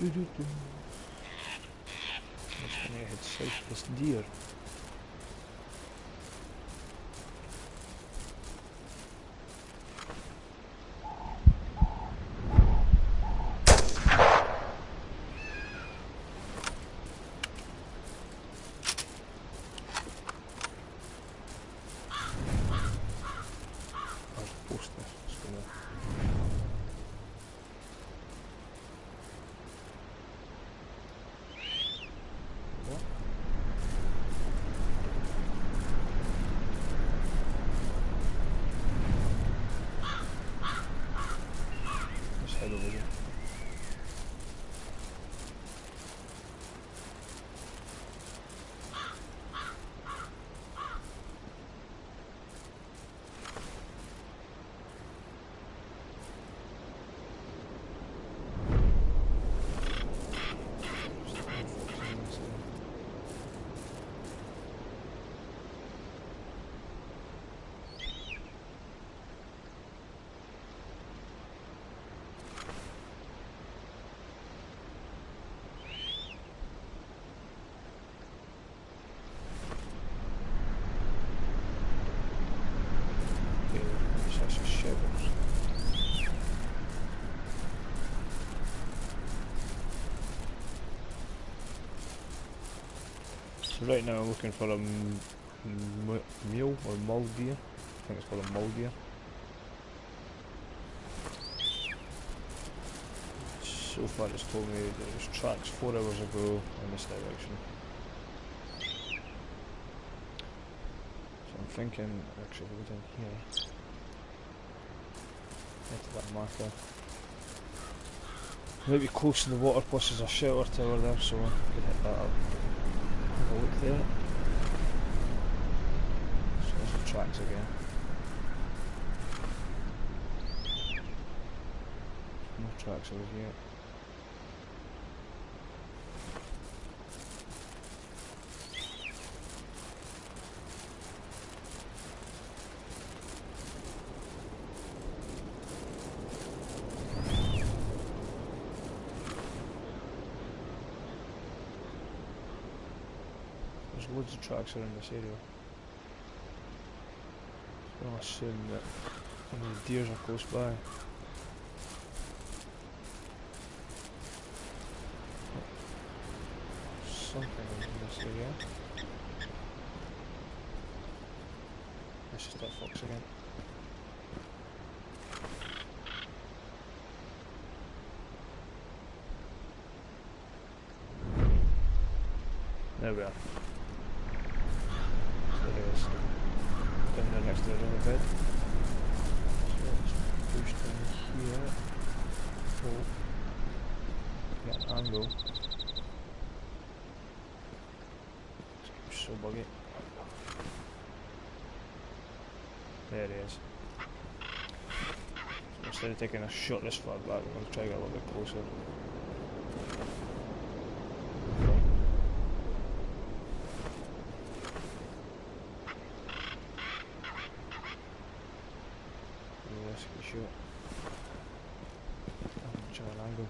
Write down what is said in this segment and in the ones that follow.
Just gonna head south this deer. So right now I'm looking for a mule or mule deer. I think it's called a mule deer. So far it's told me there was tracks 4 hours ago in this direction. So I'm thinking, actually if we go down here, head to that marker. Might be close to the water, plus there's a shelter tower there, so I could hit that up. Have a look there. So there's the tracks again. No tracks over here. There's loads of tracks around this area. So I'll assume that the deers are close by. Something in this area. Let's just that fox again. There we are. So there it is. Down there next to the riverbed. So let's push down here. Oh. Get an angle. So buggy. There he is. So instead of taking a shot this far back, we're going to try to get a little bit closer. Risky shot. I'm trying an angle.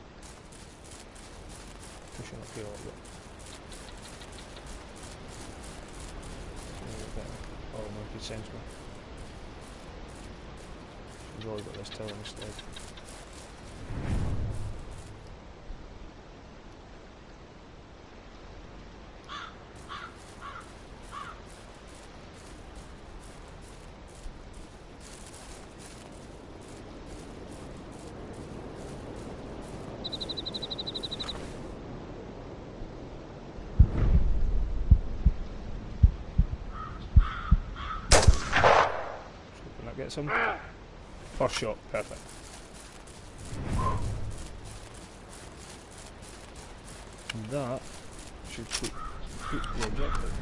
Pushing up here a little bit. Oh, no, he sends me. He's already got this tower instead. Get some. First shot, perfect. And that should put the objective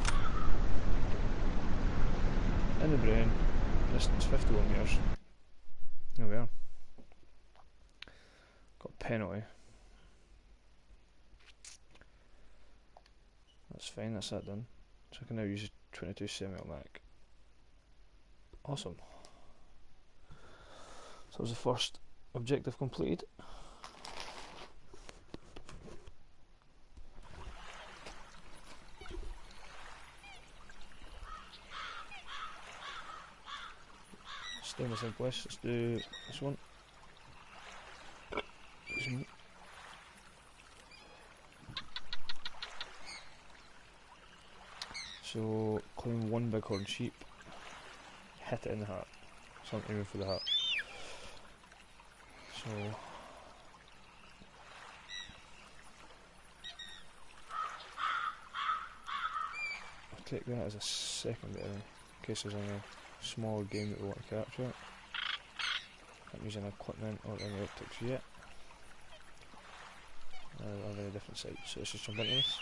in the brain, distance 51 metres. There we are. Got a penalty. That's fine, that's that done. So I can now use a 22 semi-automatic. Awesome. So that was the first objective completed. stay in the same place. Let's do this one. So, claim one bighorn sheep, hit it in the heart. So I'm aiming for the heart. So, I'll take that as a secondary in case there's any smaller game that we want to capture. Not using equipment or any optics yet. I don't have any different sights, so let's just jump into this.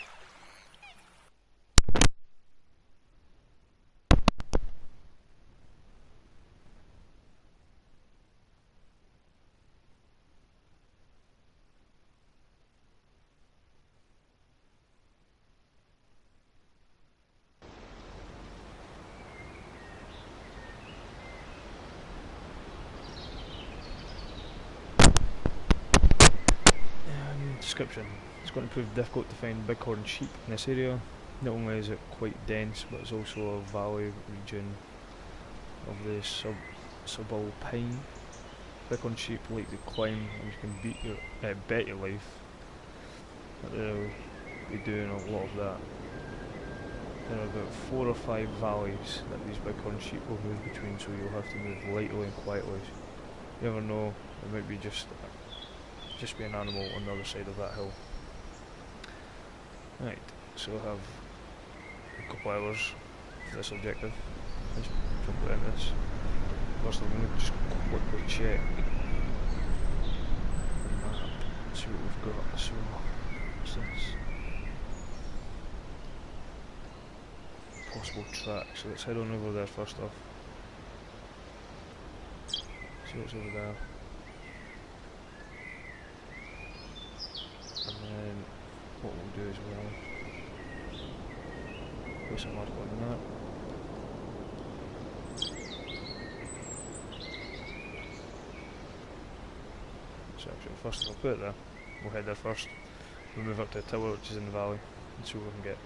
Description. It's going to prove difficult to find bighorn sheep in this area. Not only is it quite dense, but it's also a valley region of the subalpine. Bighorn sheep like to climb, and you can bet your life that they'll be doing a lot of that. There are about 4 or 5 valleys that these bighorn sheep will move between, so you'll have to move lightly and quietly. You never know, it might be just be an animal on the other side of that hill. Right, so I have a couple hours for this objective. Let's jump into this. First I'm going to just quickly check the map, see what we've got. So, what's this? Possible track, so let's head on over there first off. See what's over there. And then what we'll do is we'll place a mark on that. So actually first I'll put it there. We'll head there first. We'll move up to the tower which is in the valley and see what we can get.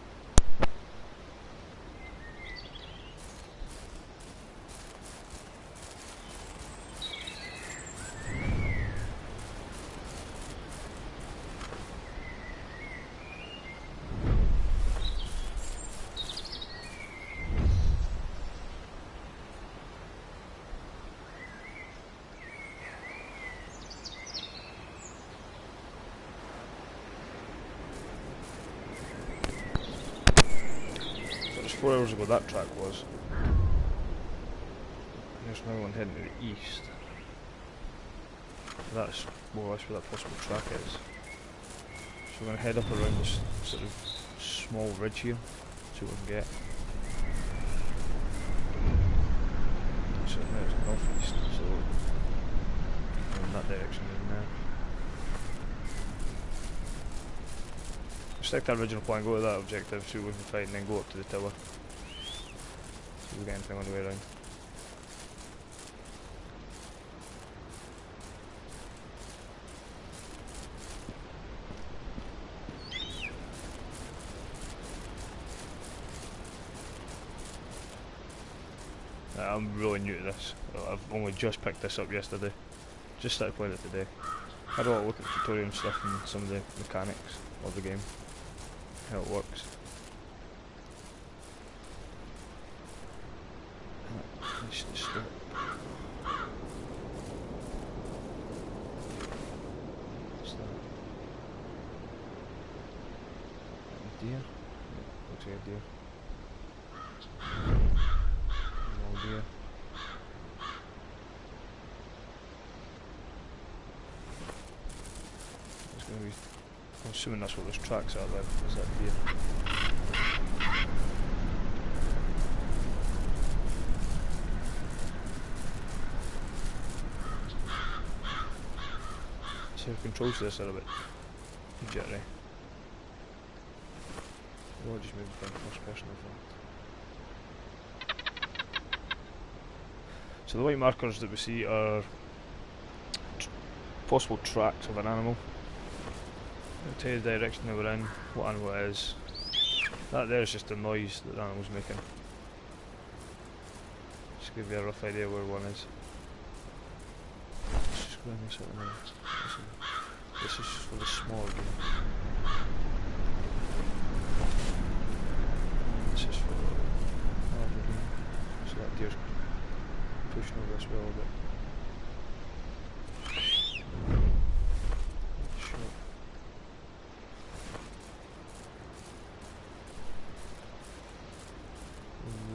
It was 4 hours ago that track was. There's now one heading to the east. That's more or less where that possible track is. So we're going to head up around this sort of small ridge here, see what we can get. So now it's northeast, so in that direction in there. Stick to our original plan, go to that objective, see what we can find, and then go up to the tower. See if we get anything on the way around. I'm really new to this. I've only just picked this up yesterday. Just started playing it today. I had a lot of look at the tutorial and stuff and some of the mechanics of the game. How it works. Let's just stop. What's that? A deer? Yeah, looks like a deer. Small deer. It's going to be. I'm assuming that's what those tracks are then, is that deer. See who controls this a little bit jittery. We'll just move from first person in fact. So the white markers that we see are possible tracks of an animal. It'll tell you the direction that we're in, what animal it is. That there is just the noise that the animal's making. Just give you a rough idea where one is. bring this out now. This is just for the small game. And this is for larger game. So that deer's pushing over this well a bit. Sure.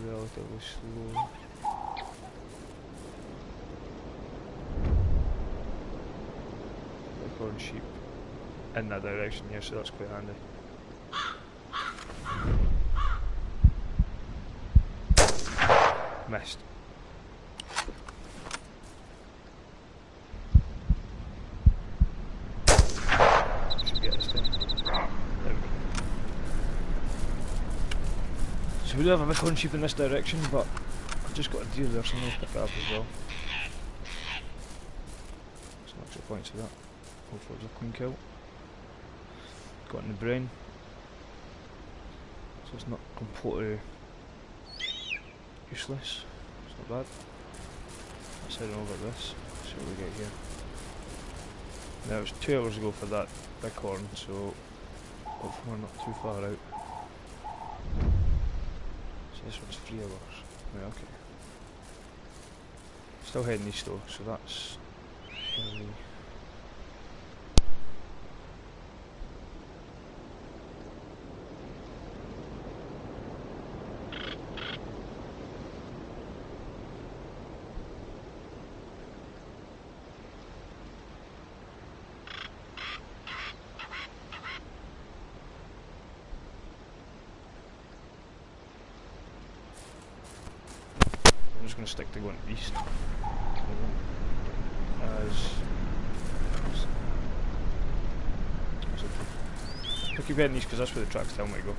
Relatively slow. Bighorn sheep in that direction here, so that's quite handy. Missed. Should get this time. There we go. So we do have a bighorn sheep in this direction, but I've just got a deer there, so I'm going to pick that up as well. There's no extra points for that. Hopefully it's a clean kill. Got it in the brain. So it's not completely useless. It's not bad. Let's head over this. See what we get here. Now it's 2 hours ago for that bighorn, so hopefully we're not too far out. So this one's 3 hours. Right, okay. Still heading east though, so that's I'm just going to stick to going east. I'll keep heading east because that's where the tracks tell me to go.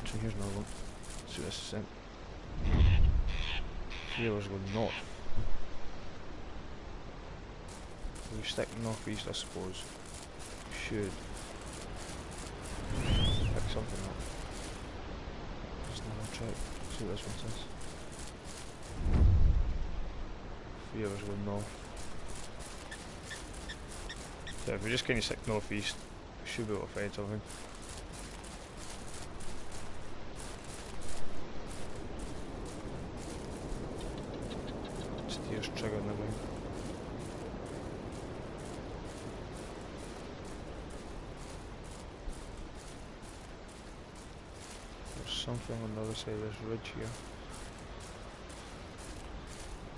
So here's another one. Let's see what this is sent. 3 hours ago north. We stick northeast, I suppose. Should pick something up. Just another track. See what this one says. 3 hours ago north. So if we just kind of stick northeast, we should be able to find something. Steer's triggering the wing. There's something on the other side of this ridge here.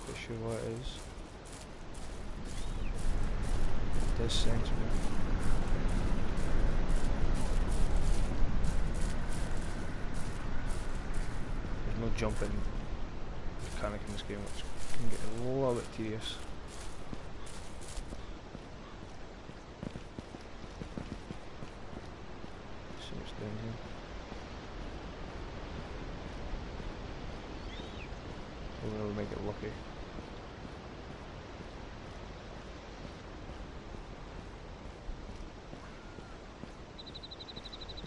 Not sure what it is. It does sense me. There's no jumping mechanic in this game, which can get a little bit tedious. See what's down here. We'll make it lucky.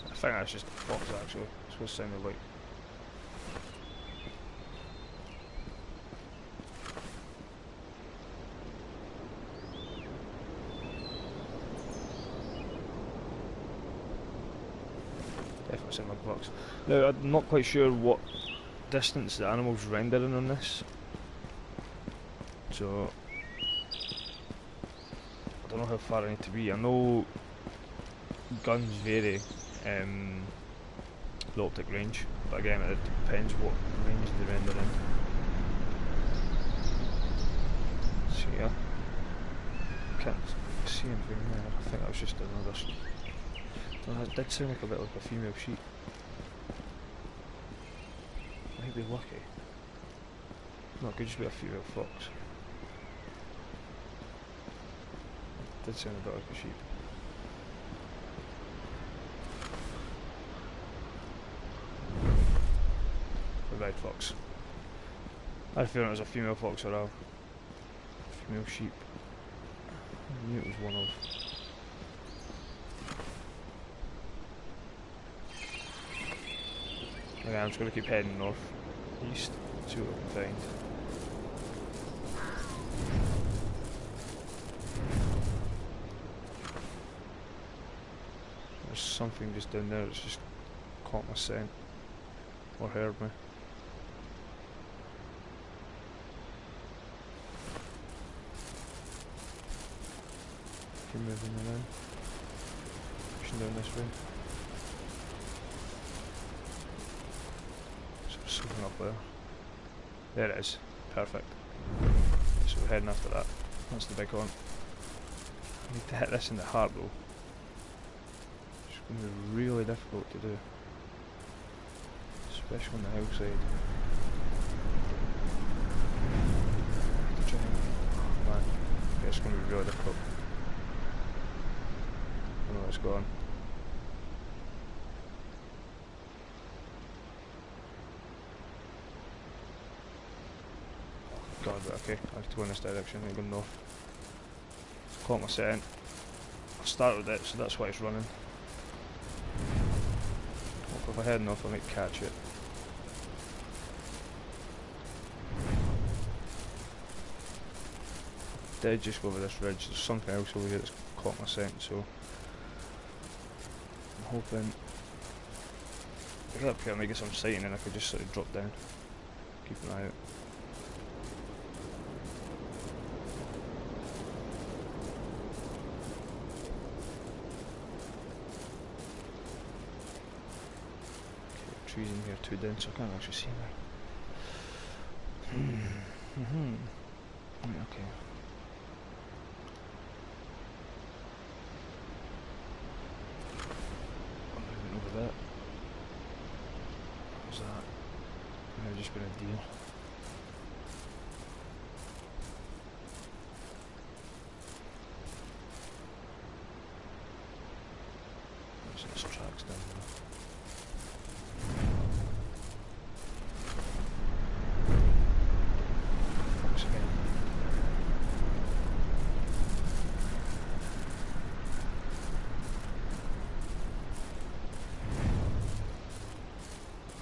I think that's just a fox actually. That's what it sounded like. Definitely sounded like a fox. Now I'm not quite sure what distance the animal's rendering on this. So I don't know how far I need to be. I know guns vary the optic range, but again it depends what range they render in. So yeah, can't see anything there. I think that was just another. No, that did sound like a bit like a female sheep. Might be lucky. No, it could just be a female fox. It did sound a bit like a sheep. A red fox. I had a feeling it was a female fox or a female sheep. I knew it was one of. Okay, I'm just going to keep heading north, east, see what we can find. There's something just down there that's just caught my scent or heard me. Keep moving around. Pushing down this way. So there's something up there. There it is. Perfect. So we're heading after that. That's the big one. I need to hit this in the heart though. It's going to be really difficult to do. Especially on the hillside. Oh man, it's going to be really difficult. I know it's gone. God, but okay, I have to go in this direction, I'm going north. Caught my scent. I started it, so that's why it's running. If I head north, I might catch it. Did just go over this ridge, there's something else over here that's caught my scent, so I'm hoping I get up here and I get some sighting and I could just sort of drop down. Keep an eye out. Trees in here too dense, so I can't actually see now. Okay. I'm moving over that. What was that? Might have just been a deer. There's tracks down there.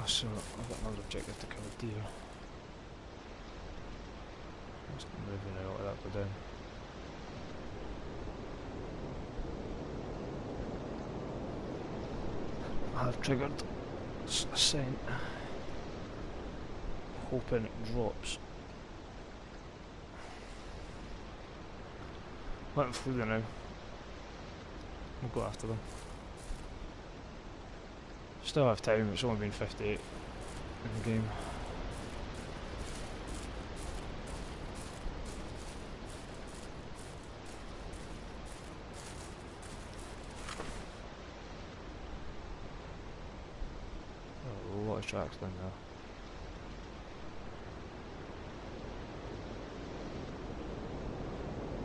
So I've got another objective to kill a deer. Just moving out of that, go down. I have triggered a scent. Hoping it drops. Let them through there now. We'll go after them. Still have time, it's only been 58 in the game. Oh, a lot of tracks down there.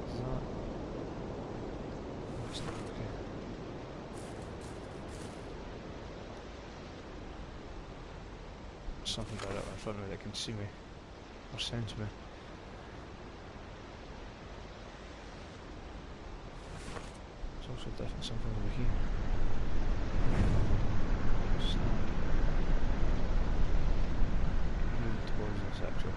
Is that? That's not okay. Something right up in front of me that can see me or sense me. There's also definitely something over here. What's that? Moving towards this actually.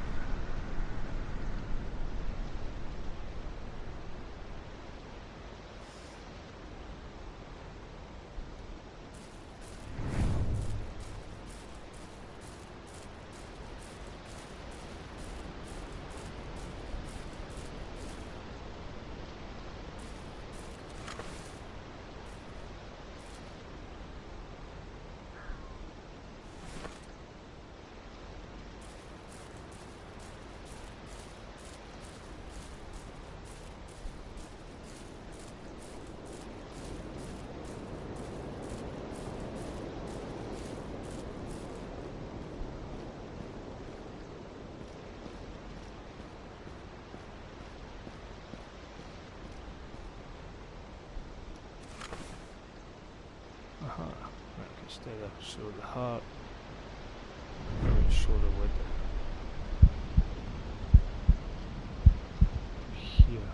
Right, okay, stay there. So the heart, shoulder wood here.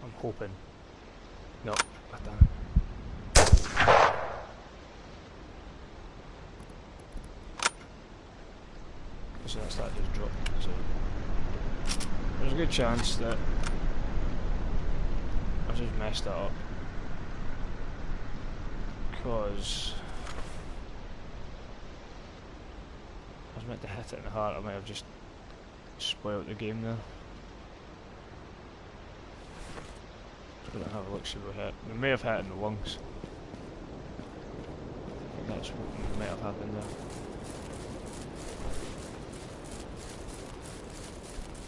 I'm hoping. No, I damn it. So that's that just dropped. So there's a good chance that I just messed that up. Because I was meant to hit it in the heart, I might have just spoiled the game there. Just gonna have a look, see what we hit. We may have hit it in the lungs. I think that's what might have happened there.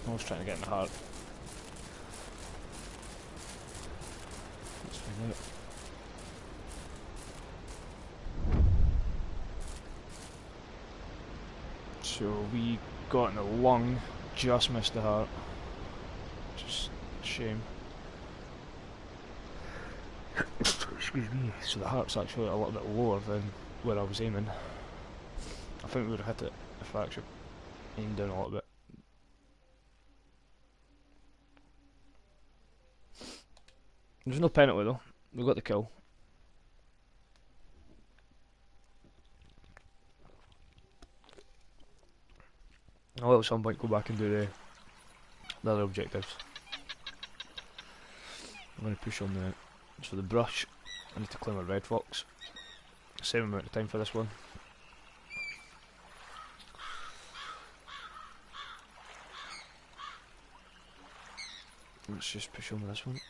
I was trying to get in the heart. Let's find out. So we got in the lung, just missed the heart. Just a shame. Excuse me. So the heart's actually a little bit lower than where I was aiming. I think we would have hit it if I actually aimed down a little bit. There's no penalty though. We got the kill. I will at some point go back and do the other objectives. I'm going to push on the brush. I need to claim a red fox. Same amount of time for this one. Let's just push on with this one.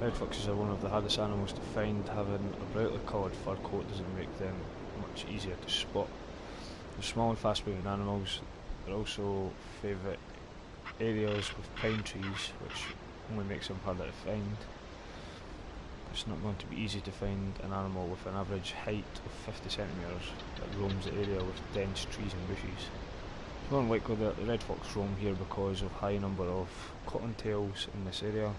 Red foxes are one of the hardest animals to find. Having a brightly coloured fur coat doesn't make them much easier to spot. They're small and fast moving animals. They're also favourite areas with pine trees, which only makes them harder to find. It's not going to be easy to find an animal with an average height of 50 centimetres that roams the area with dense trees and bushes. It's more likely that the red fox roam here because of high number of cottontails in this area.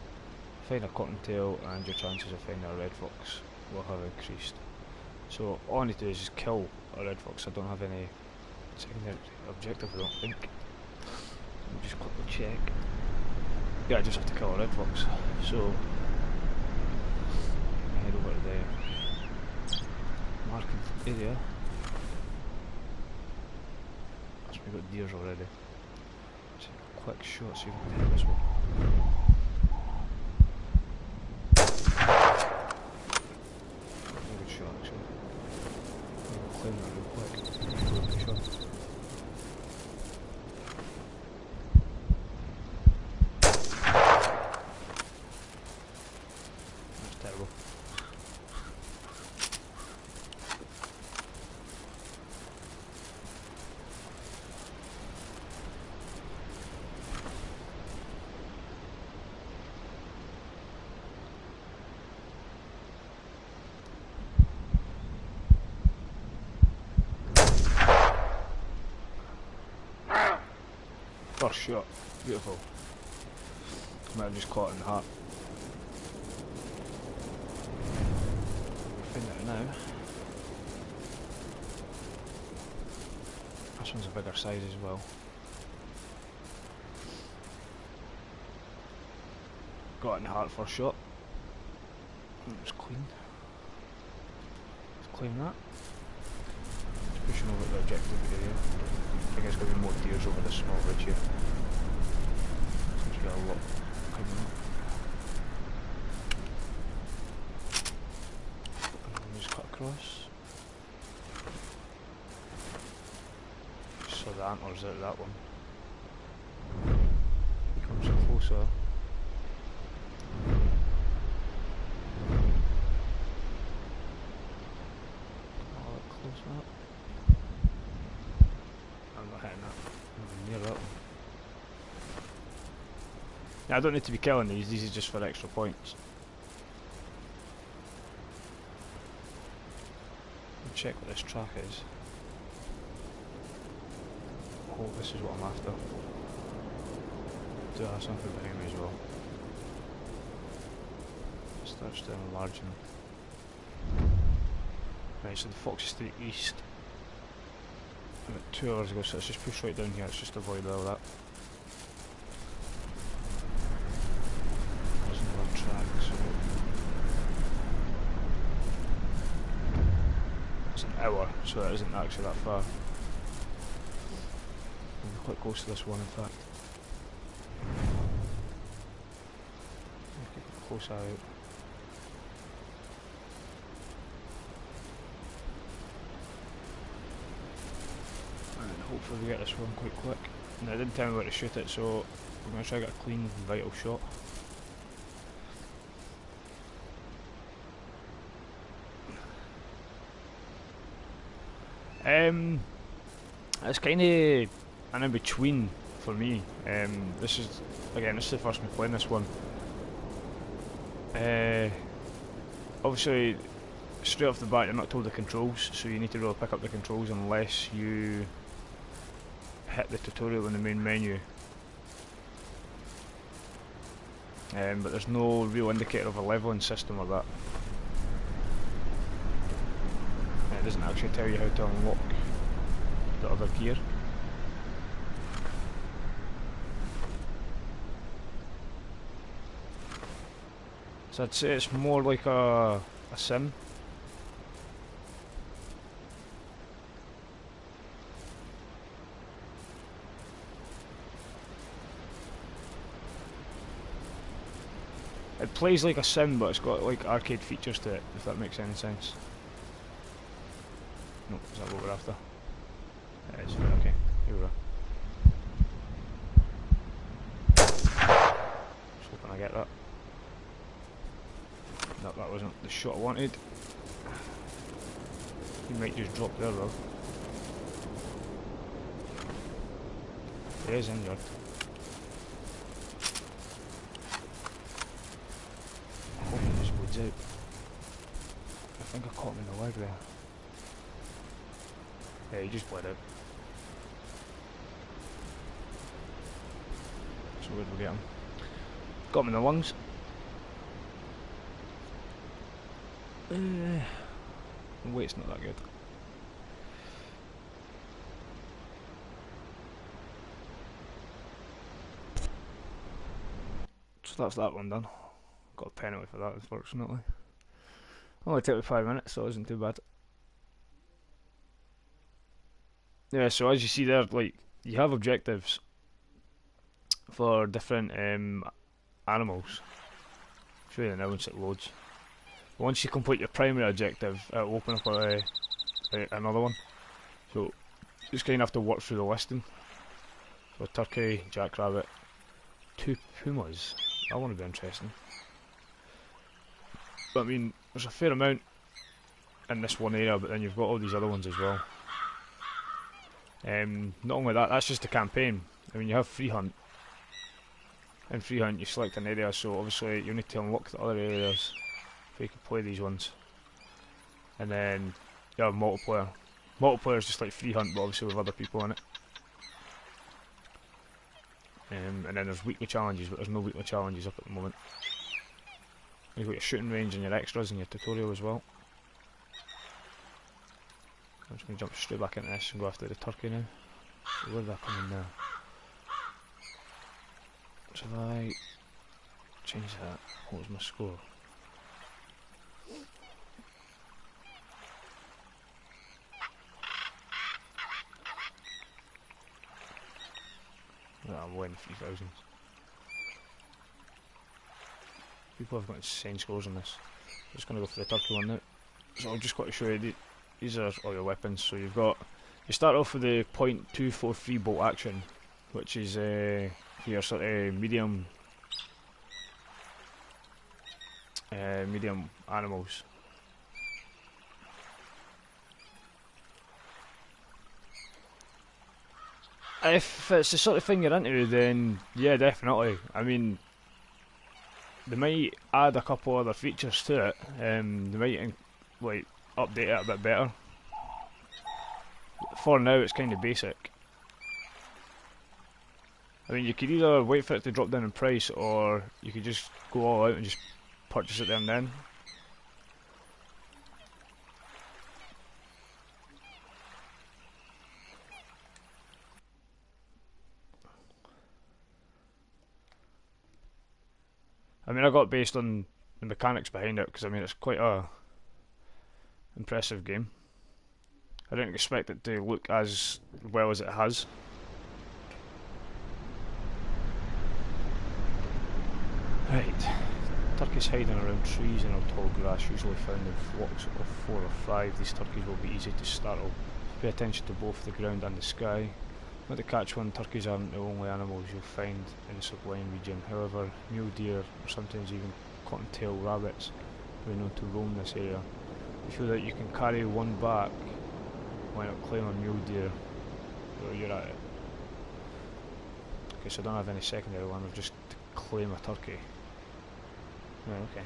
Find a cottontail and your chances of finding a red fox will have increased. So all I need to do is just kill a red fox. I don't have any secondary objective, I don't think. Let me just quickly check. Yeah, I just have to kill a red fox. So head over to the marking area. That's we got deers already. Take a quick shot, see if we can hit this one. Good shot actually. I'll claim that real quick. Good shot. That's terrible. First shot, beautiful. Might have just caught it in the heart. Find it now. This one's a bigger size as well. Got it in the heart first shot. It was clean. Let's claim that. Just pushing over the objective area. I think there's going to be more deers over this small ridge here. Seems to be a lot coming up. And just cut across. Just saw the antlers out of that one. Comes closer. Close up. I'm not hitting that. I'm near that one. Yeah, I don't need to be killing these are just for extra points. I'll check what this track is. Oh, this is what I'm after. Do have something behind me as well. Starts to enlarging. Right, so the fox is to the east. About 2 hours ago, so let's just push right down here, let's just avoid all that. There's another track, so it's an hour, so that isn't actually that far. We're quite close to this one, in fact. Keep a close eye out. And hopefully we get this one quite quick. Now, they didn't tell me where to shoot it, so we're going to try to get a clean, vital shot. It's kind of an in-between for me. This is the first time playing this one. Obviously, straight off the bat, you're not told the controls, so you need to really pick up the controls unless you hit the tutorial in the main menu. But there's no real indicator of a leveling system or that. It doesn't actually tell you how to unlock the other gear. So I'd say it's more like a sim. It plays like a sim, but it's got like arcade features to it, if that makes any sense. No, is that what we're after? It is, okay, here we are. Just hoping I get that. No, that wasn't the shot I wanted. He might just drop there though. He is injured. I hope he just bleeds out. I think I caught him in the leg there. Yeah, he just bled out. So where did we get him? Got him in the lungs. The weight's not that good. So that's that one done. Got a penalty for that, unfortunately. Only took me 5 minutes, so it wasn't too bad. Yeah, so as you see there, like, you have objectives for different animals. I'll show you now once it loads. Once you complete your primary objective, it'll open up another one. So you just kind of have to work through the listing. So turkey, jackrabbit, 2 pumas. That one would be interesting. But I mean, there's a fair amount in this one area, but then you've got all these other ones as well. Not only that, that's just the campaign. I mean, you have free hunt. In free hunt, you select an area, so obviously you need to unlock the other areas so you can play these ones. And then you have multiplayer. Multiplayer is just like free hunt, but obviously with other people in it. And then there's weekly challenges, but there's no weekly challenges up at the moment. You've got your shooting range and your extras and your tutorial as well. I'm just going to jump straight back into this and go after the turkey now. So where did that come in now? Should I change that? What was my score? Well, I'm winning 3,000. People have got insane scores on this. I'm just going to go for the turkey one now. So I've just got to show you, these are all your weapons. So you start off with the .243 bolt action, which is your sort of medium animals. If it's the sort of thing you're into, then yeah, definitely. I mean, they might add a couple other features to it. They might like update it a bit better. For now, it's kind of basic. I mean, you could either wait for it to drop down in price, or you could just go all out and just purchase it there and then. I mean, I got it based on the mechanics behind it, because I mean, it's quite a impressive game. I didn't expect it to look as well as it has. Right. Turkeys hiding around trees and on tall grass, usually found in flocks of 4 or 5. These turkeys will be easy to startle. Pay attention to both the ground and the sky. Not to catch one, turkeys aren't the only animals you'll find in the sublime region. However, mule deer, or sometimes even cottontail rabbits, are known to roam this area. If you feel that you can carry one back, why not claim a mule deer where you're at it? Okay, so I don't have any secondary one, I've just to claim a turkey. Right, okay.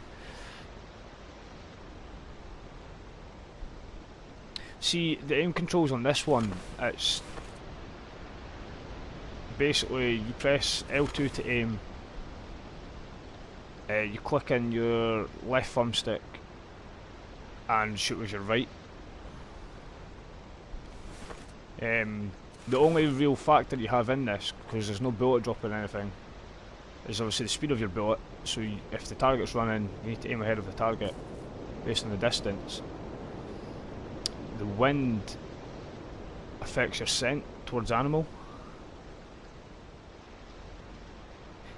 See, the aim controls on this one, it's basically you press L2 to aim, you click in your left thumbstick and shoot with your right. The only real factor you have in this, because there's no bullet drop in anything, is obviously the speed of your bullet. So if the target's running, you need to aim ahead of the target based on the distance. The wind affects your scent towards animal.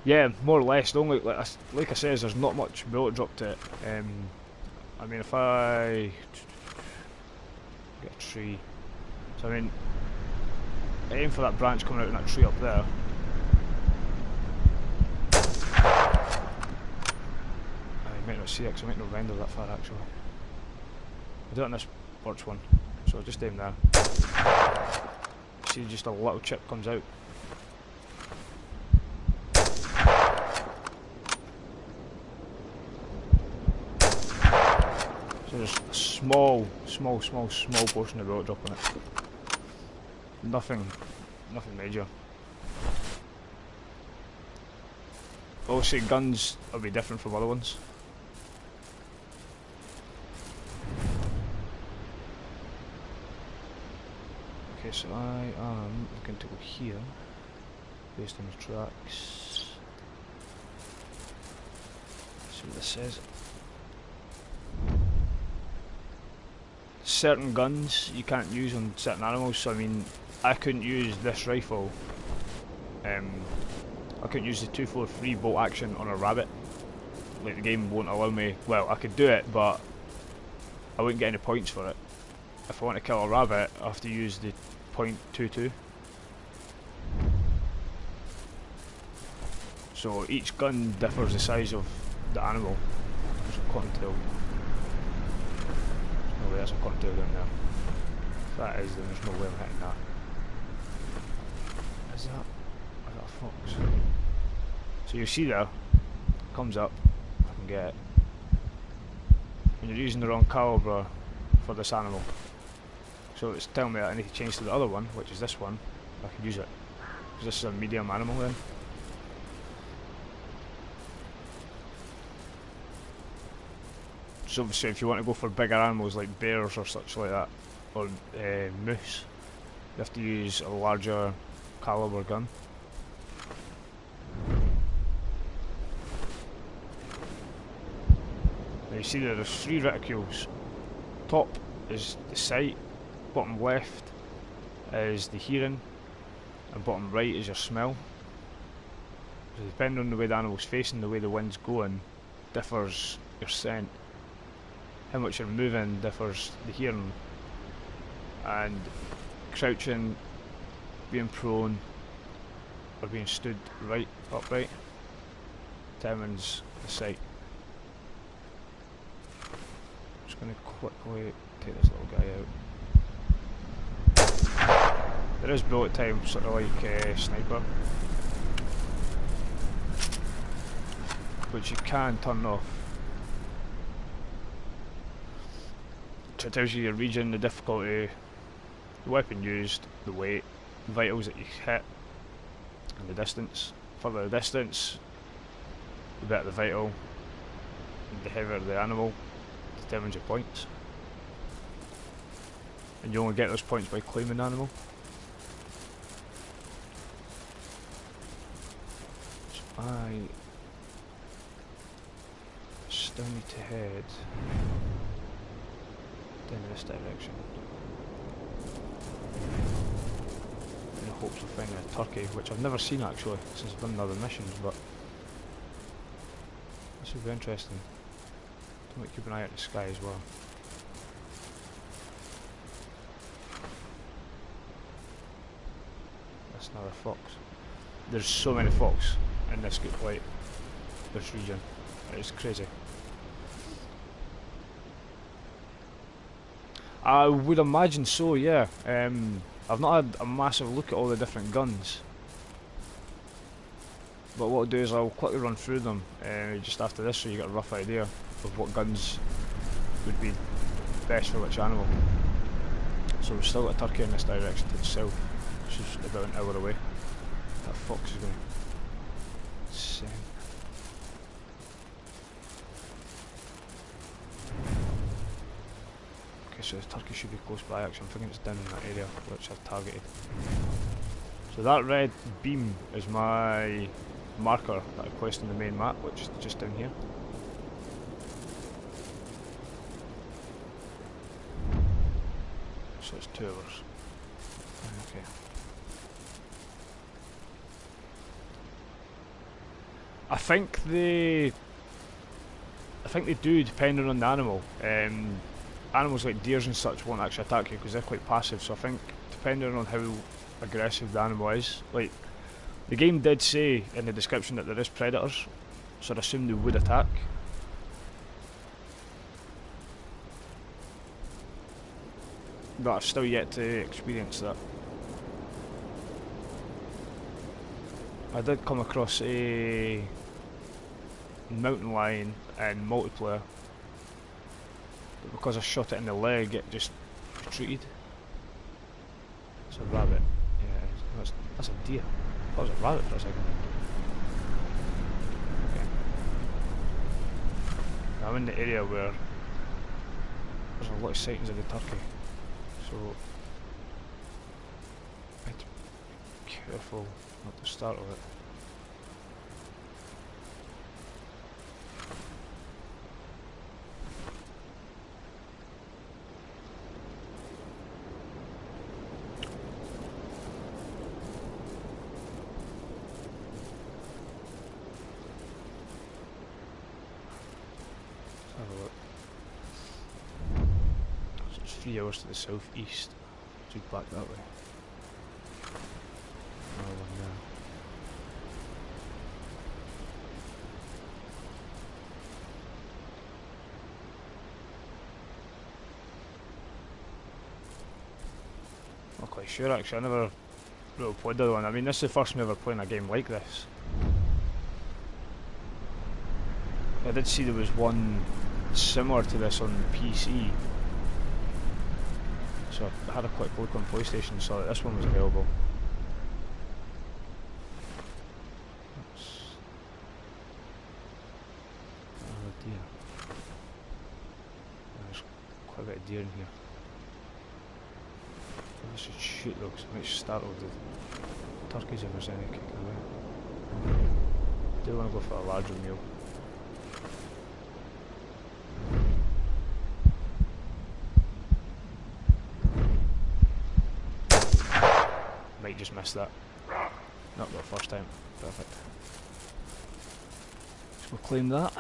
Yeah, more or less. The only, like I said, there's not much bullet drop to it. I mean, if I get a tree, so I mean, aim for that branch coming out in that tree up there. I might not see it because I might not render that far actually. I do it on this birch one, so I'll just aim there. See, just a little chip comes out. So there's a small portion of bullet drop on it. Nothing major. Obviously guns will be different from other ones. Okay, so I am looking to go here, based on the tracks. See what this says. Certain guns you can't use on certain animals, so I mean, I couldn't use this rifle. I couldn't use the 243 bolt action on a rabbit. Like, the game won't allow me. Well, I could do it, but I wouldn't get any points for it. If I want to kill a rabbit, I have to use the .22. So each gun differs the size of the animal. There's a cottontail. There's no way that's a cottontail down there. If that is, then there's no way I'm hitting that. Is that a fox? So you see there, comes up, I can get it. And you're using the wrong calibre for this animal. So it's telling me that I need to change to the other one, which is this one. I can use it. Because this is a medium animal then. So obviously if you want to go for bigger animals like bears or such like that, or moose, you have to use a larger calibre gun. Now you see that there's 3 reticules. Top is the sight, bottom left is the hearing, and bottom right is your smell. So depending on the way the animal's facing, the way the wind's going, differs your scent. How much you're moving differs the hearing, and crouching, being prone, or being stood upright determines the sight. I'm just going to quickly take this little guy out. There is bullet time, sort of like sniper, which you can turn off. So it tells you your region, the difficulty, the weapon used, the weight, the vitals that you hit, and the distance. The further the distance, the better the vital, and the heavier the animal, determines your points. And you only get those points by claiming the animal. So still need to head in this direction in the hopes of finding a turkey, which I've never seen actually since I've done the other missions, but this would be interesting. Don't keep an eye out in the sky as well. That's another fox. There's so many fox in this this region. It's crazy. I would imagine so, yeah. I've not had a massive look at all the different guns, but what I'll do is I'll quickly run through them just after this, so you get a rough idea of what guns would be best for which animal. So we've still got a turkey in this direction to the south, which is about an hour away. That fox is going to send. Okay, so the turkey should be close by actually. I'm thinking it's down in that area which I've targeted. So that red beam is my marker that I placed on the main map, which is just down here. So it's 2 hours. Okay. I think they do, depending on the animal. Animals like deers and such won't actually attack you because they're quite passive. So I think depending on how aggressive the animal is, like the game did say in the description that there is predators, so I'd assume they would attack. But I've still yet to experience that. I did come across a mountain lion in multiplayer, but because I shot it in the leg, it just retreated. It's a rabbit. Yeah, that's a deer. I thought it was a rabbit for a second. Okay. I'm in the area where there's a lot of sightings of the turkey, so I have to be careful not to startle it. Let's have a look. So it's 3 hours to the southeast. So back that way. Another one there. Not quite sure actually, I never really played the other one. I mean, this is the first time ever playing a game like this. I did see there was one similar to this on PC, so I had a quick look on PlayStation and saw that this one was available. Oh dear. There's quite a bit of deer in here. I should shoot though, because it might startle the turkeys if there's any kicking away. I do want to go for a larger meal. Might just miss that. Not the first time. Perfect. So we'll claim that.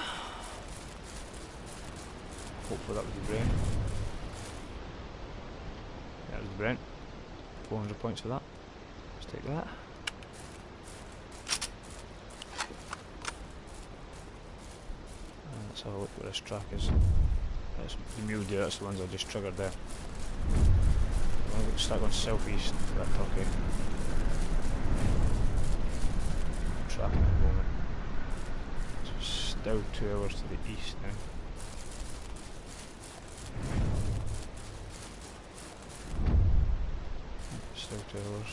Hopefully that was the brain. Yeah, it was the brain. 400 points for that. Let's take that. And let's have a look where this track is. That's the mule deer, that's the ones I just triggered there. I'm going to start going southeast for that turkey. Tracking at the moment. So it's still 2 hours to the east now. Still 2 hours.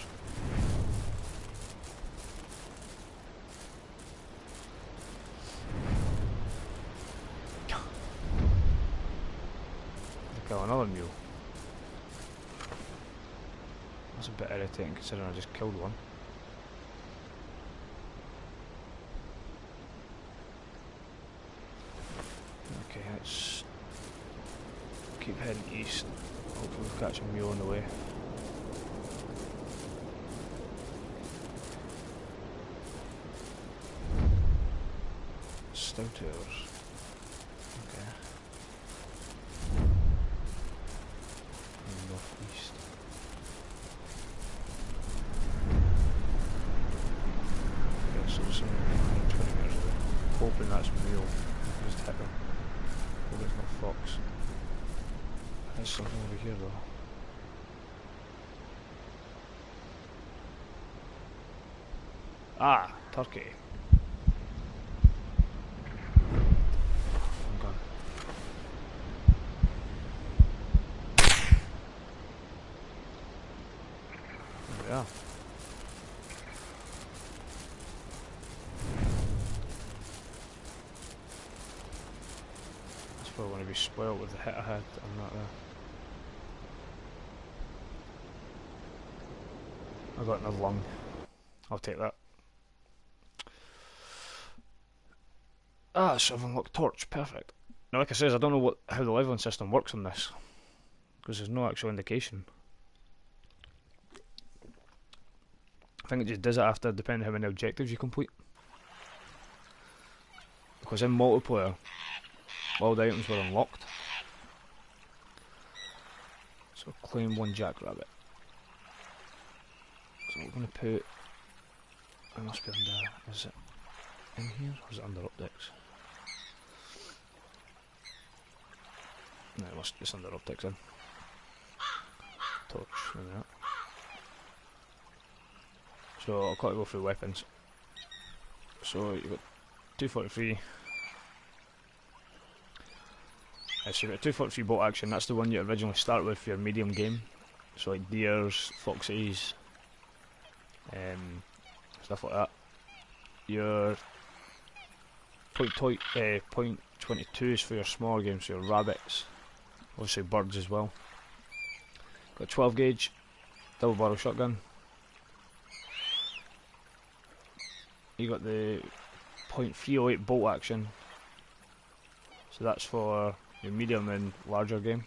Kill another mule. That's a bit irritating considering I just killed one. Let's keep heading east. Hopefully we'll catch a mule on the way. Stouters. Okay. Northeast. Okay, so there's something 20 metres away. Hoping that's mule. I can just hit them. Hope it's not fox. There's something over here though. Ah! Turkey. I'm gone. There we are. That's why I want to be spoilt with the hit ahead. I'm not there. I got another lung. I'll take that. Ah, so I've unlocked torch. Perfect. Now, like I says, I don't know how the leveling system works on this, because there's no actual indication. I think it just does it after, depending on how many objectives you complete. Because in multiplayer, all the items were unlocked. So claim one jackrabbit. So we're going to put... It must be under... Is it in here? Or is it under optics? No, it's under optics then. Torch, there we are. So I'll got to go through weapons. So you've got 243. So you've got 243 bolt action, that's the one you originally start with for your medium game. So like deers, foxes, stuff like that. Your point 22 is for your smaller games, so your rabbits, obviously birds as well. Got 12 gauge, double barrel shotgun. You got the .308 bolt action, so that's for your medium and larger game.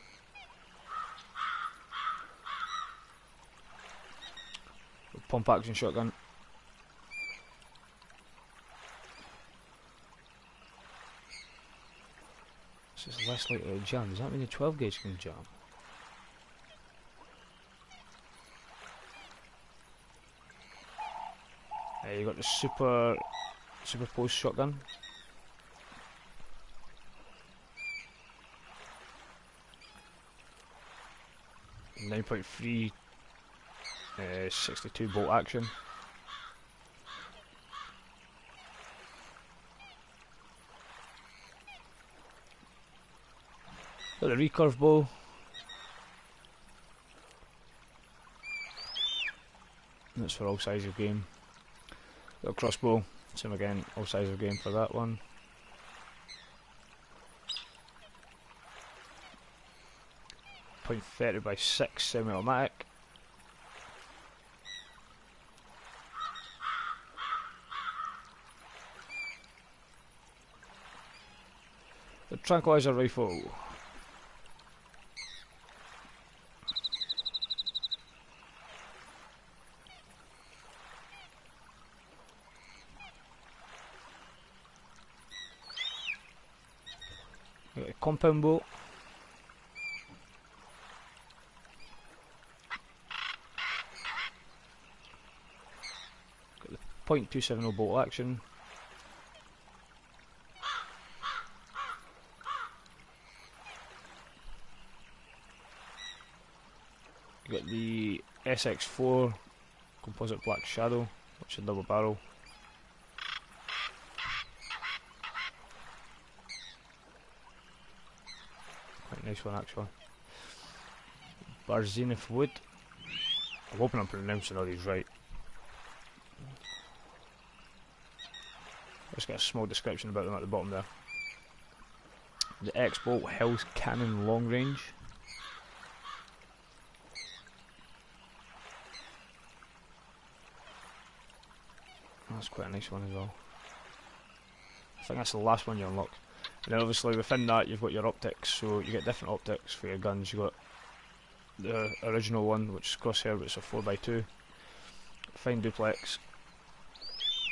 Pump action shotgun. This is less likely to jam. Does that mean the 12 gauge can jam? You got the super post shotgun. .3 62 bolt action. Got the recurve bow. That's for all sizes of game. Got a crossbow. Same again, all sizes of game for that one. .30 by 6 semi-automatic. The tranquilizer rifle. Got a compound bow. Got the .270 bolt action. You got the SX4 composite black shadow, which is a double barrel. Quite a nice one actually. Barzenith wood. I'm hoping I'm pronouncing all these right. Just got a small description about them at the bottom there. The X-Bolt Health Cannon long range. That's quite a nice one as well. I think that's the last one you unlock. And then obviously within that you've got your optics, so you get different optics for your guns. You've got the original one, which is crosshair, but it's a 4x2. Fine duplex,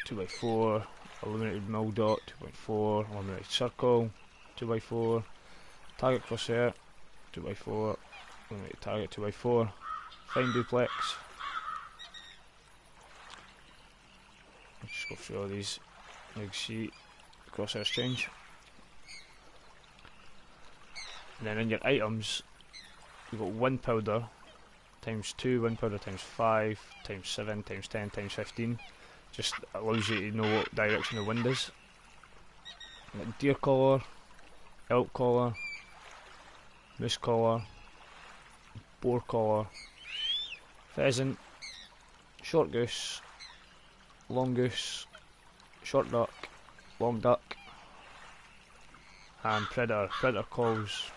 2x4, illuminated mill dot, 2.4, illuminated circle, 2x4, target crosshair, 2x4, illuminated target, 2x4, fine duplex. I'll just go through all these. You can see the crosshairs change. And then in your items, you've got wind powder times 2, wind powder times 5, times 7, times 10, times 15. Just allows you to know what direction the wind is. Like deer collar, elk collar, moose collar, boar collar, pheasant, short goose, long goose, short duck, long duck, and predator. Predator calls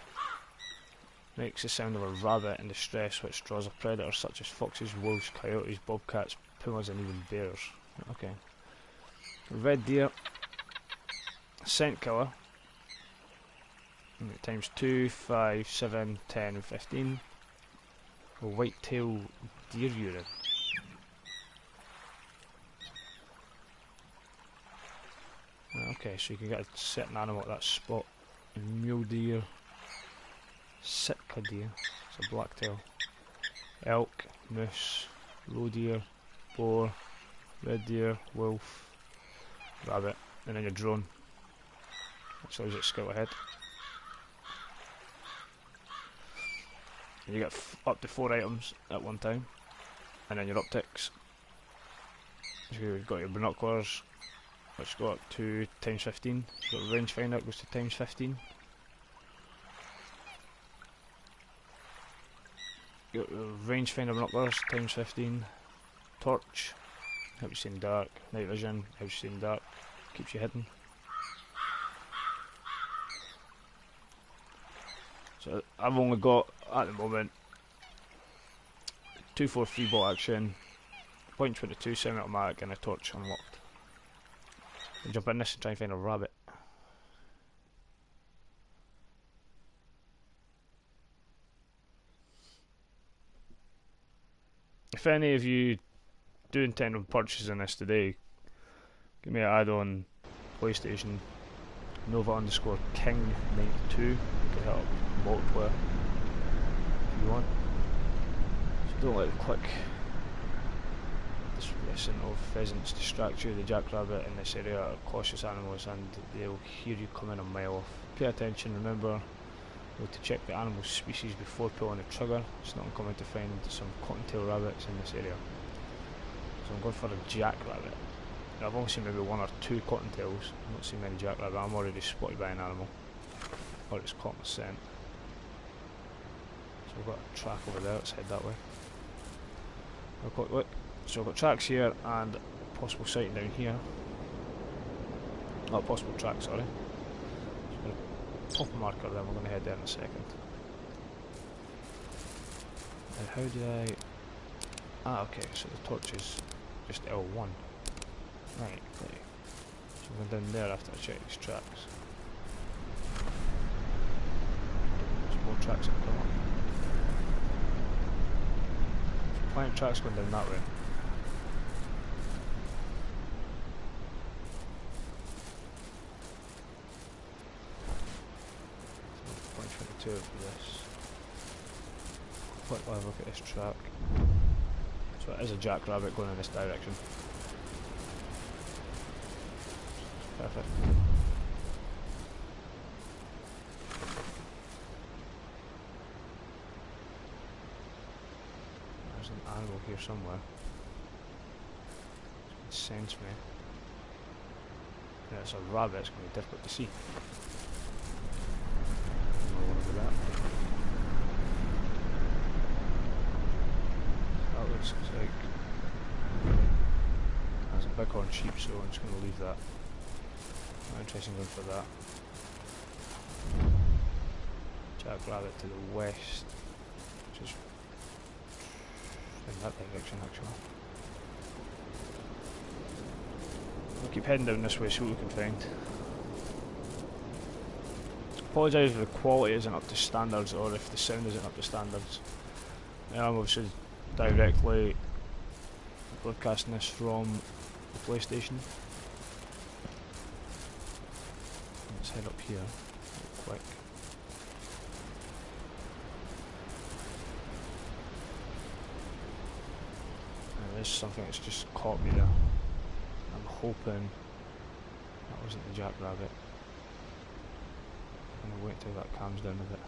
makes the sound of a rabbit in distress, which draws a predator such as foxes, wolves, coyotes, bobcats, pumas, and even bears. Okay. Red deer, scent killer, times 2, 5, 7, 10, and 15. A white-tail deer urine. Okay, so you can get a certain animal at that spot. Mule deer, Sitka deer, it's a blacktail, elk, moose, roe deer, boar, red deer, wolf, rabbit, and then your drone, which allows it to scout ahead. And you get up to 4 items at one time, and then your optics. So you've got your binoculars, which go up to times 15. You've got rangefinder, goes to times 15. You've got your rangefinder binoculars, times 15. Torch, helps you see in dark. Night vision, helps you see in dark. Keeps you hidden. So I've only got, at the moment, 243 bolt action, .22 semi-automatic, and a torch unlocked. I'll jump in this and try and find a rabbit. If any of you do intend on purchasing this today, give me an ad on PlayStation, Nova_King92. You can help multiplayer if you want. So don't let the quick displacement of pheasants distract you. The jackrabbit in this area are cautious animals and they'll hear you coming a mile off. Pay attention, remember to check the animal species before pulling the trigger. It's not uncommon to find some cottontail rabbits in this area. So I'm going for a jackrabbit. I've only seen maybe 1 or 2 cottontails. I've not seen many jackrabbit. I'm already spotted by an animal, or it's caught my scent. So we've got a track over there. Let's head that way. Have a quick look. So I've got tracks here and possible sighting down here. Not possible track, sorry. So pop a marker then, we're going to head there in a second. And how did I... Ah, okay, so the torch is just L1. Right, okay. So I'm going down there after I check these tracks. There's more tracks that come up. There's plenty of tracks going down that way. So, 0.22 for this. Quick look at this track. So it is a jackrabbit going in this direction. Perfect. There's an animal here somewhere. It sends me. Yeah, it's a rabbit, it's going to be difficult to see. I don't want to do that. That looks like there's a bighorn sheep, so I'm just going to leave that. Not interested in going for that. Jackrabbit to the west, which is in that direction actually. We'll keep heading down this way, see what we can find. apologise if the quality isn't up to standards or if the sound isn't up to standards. I'm obviously directly broadcasting this from the PlayStation. Let's head up here real quick. There's something that's just caught me there. I'm hoping that wasn't the jackrabbit. I'm going to wait until that calms down a bit.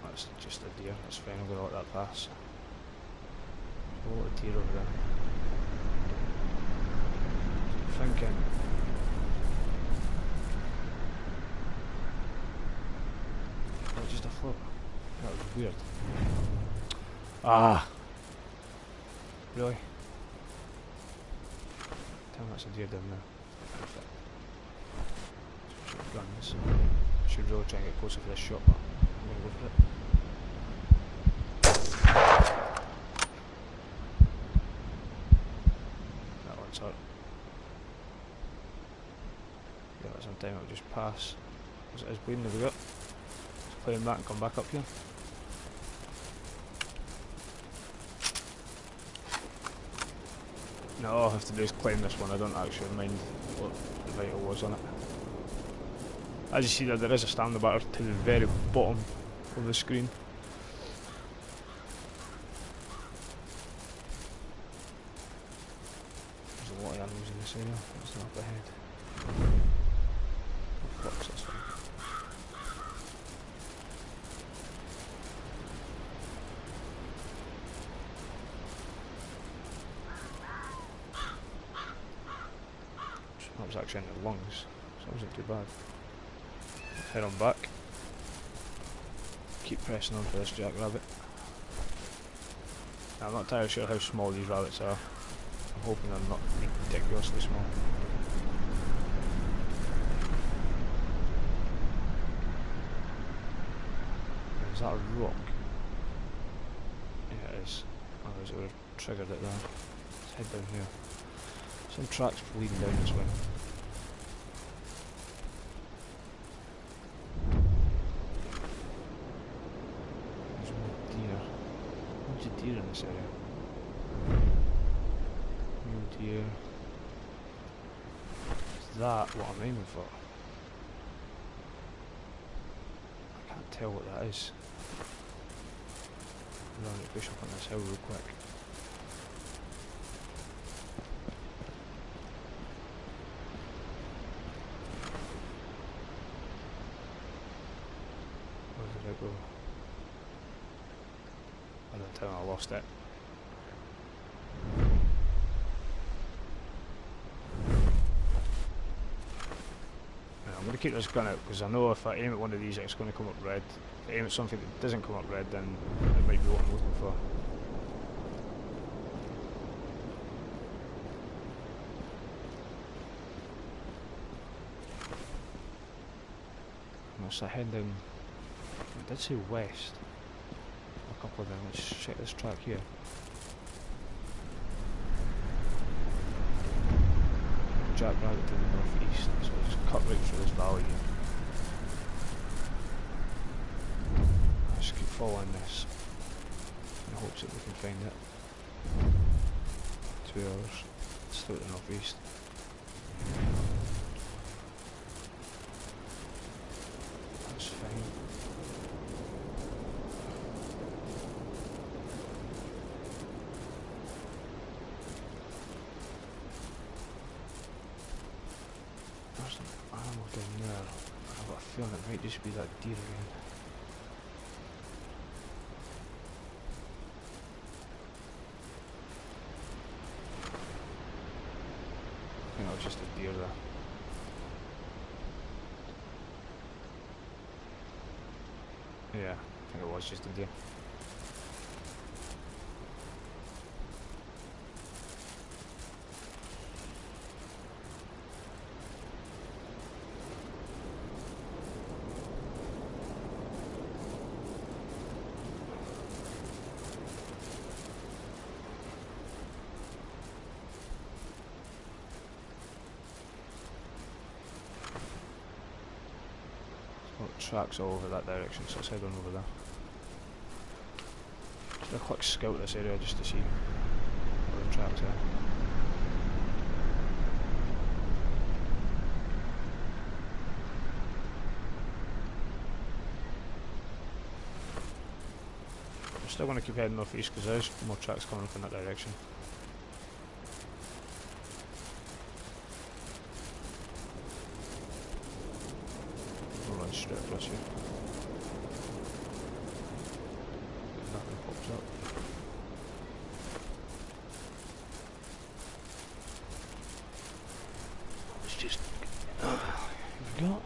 That's just a deer, that's fine, I'm going to let that pass. There's a lot of deer over there. I'm thinking... Oh, just a float. That was weird. Ah! Really? Tell me that's a deer down there. Perfect. Should guns. Should really try and get closer for this shot, but I'm going to go for it. That one's hurt. Give it some time, it'll just pass. As it is bleeding, there we go. Let's play him back and come back up here. No, all I have to do is claim this one, I don't actually mind what the vital was on it. As you see there is a stamina bar to the very bottom of the screen. There's a lot of animals in this area, that's not up ahead. Oh, fuck's this one. That was actually in the lungs, so that wasn't too bad. Let's head on back. Keep pressing on for this jackrabbit. Now, I'm not entirely sure how small these rabbits are. I'm hoping they're not ridiculously small. Is that a rock? Yeah, it is. Otherwise it would have triggered it there. Let's head down here. Some tracks leading down this way. There's more deer. Loads of deer in this area. No deer. Is that what I'm aiming for? I can't tell what that is. I'm going to push up on this hill real quick. Go. By the time I lost it. Now, I'm going to keep this gun out because I know if I aim at one of these it's going to come up red. If I aim at something that doesn't come up red then it might be what I'm looking for. Unless I head down. I did say west. A couple of them. Let's check this track here. Jackrabbit to the northeast, so we'll just cut right through this valley here. I'll just keep following this in hopes that we can find it. 2 hours. Still at the northeast. That's fine. There's an animal down there. I've got a feeling it might just be that deer again. I think that was just a deer there. Yeah, I think it was just a deer. tracks all over that direction, so let's head on over there. Just a quick scout this area just to see where the tracks are. I'm still going to keep heading north east because there's more tracks coming up in that direction. We'll run straight across here. Nothing pops up. Let's just... here we go.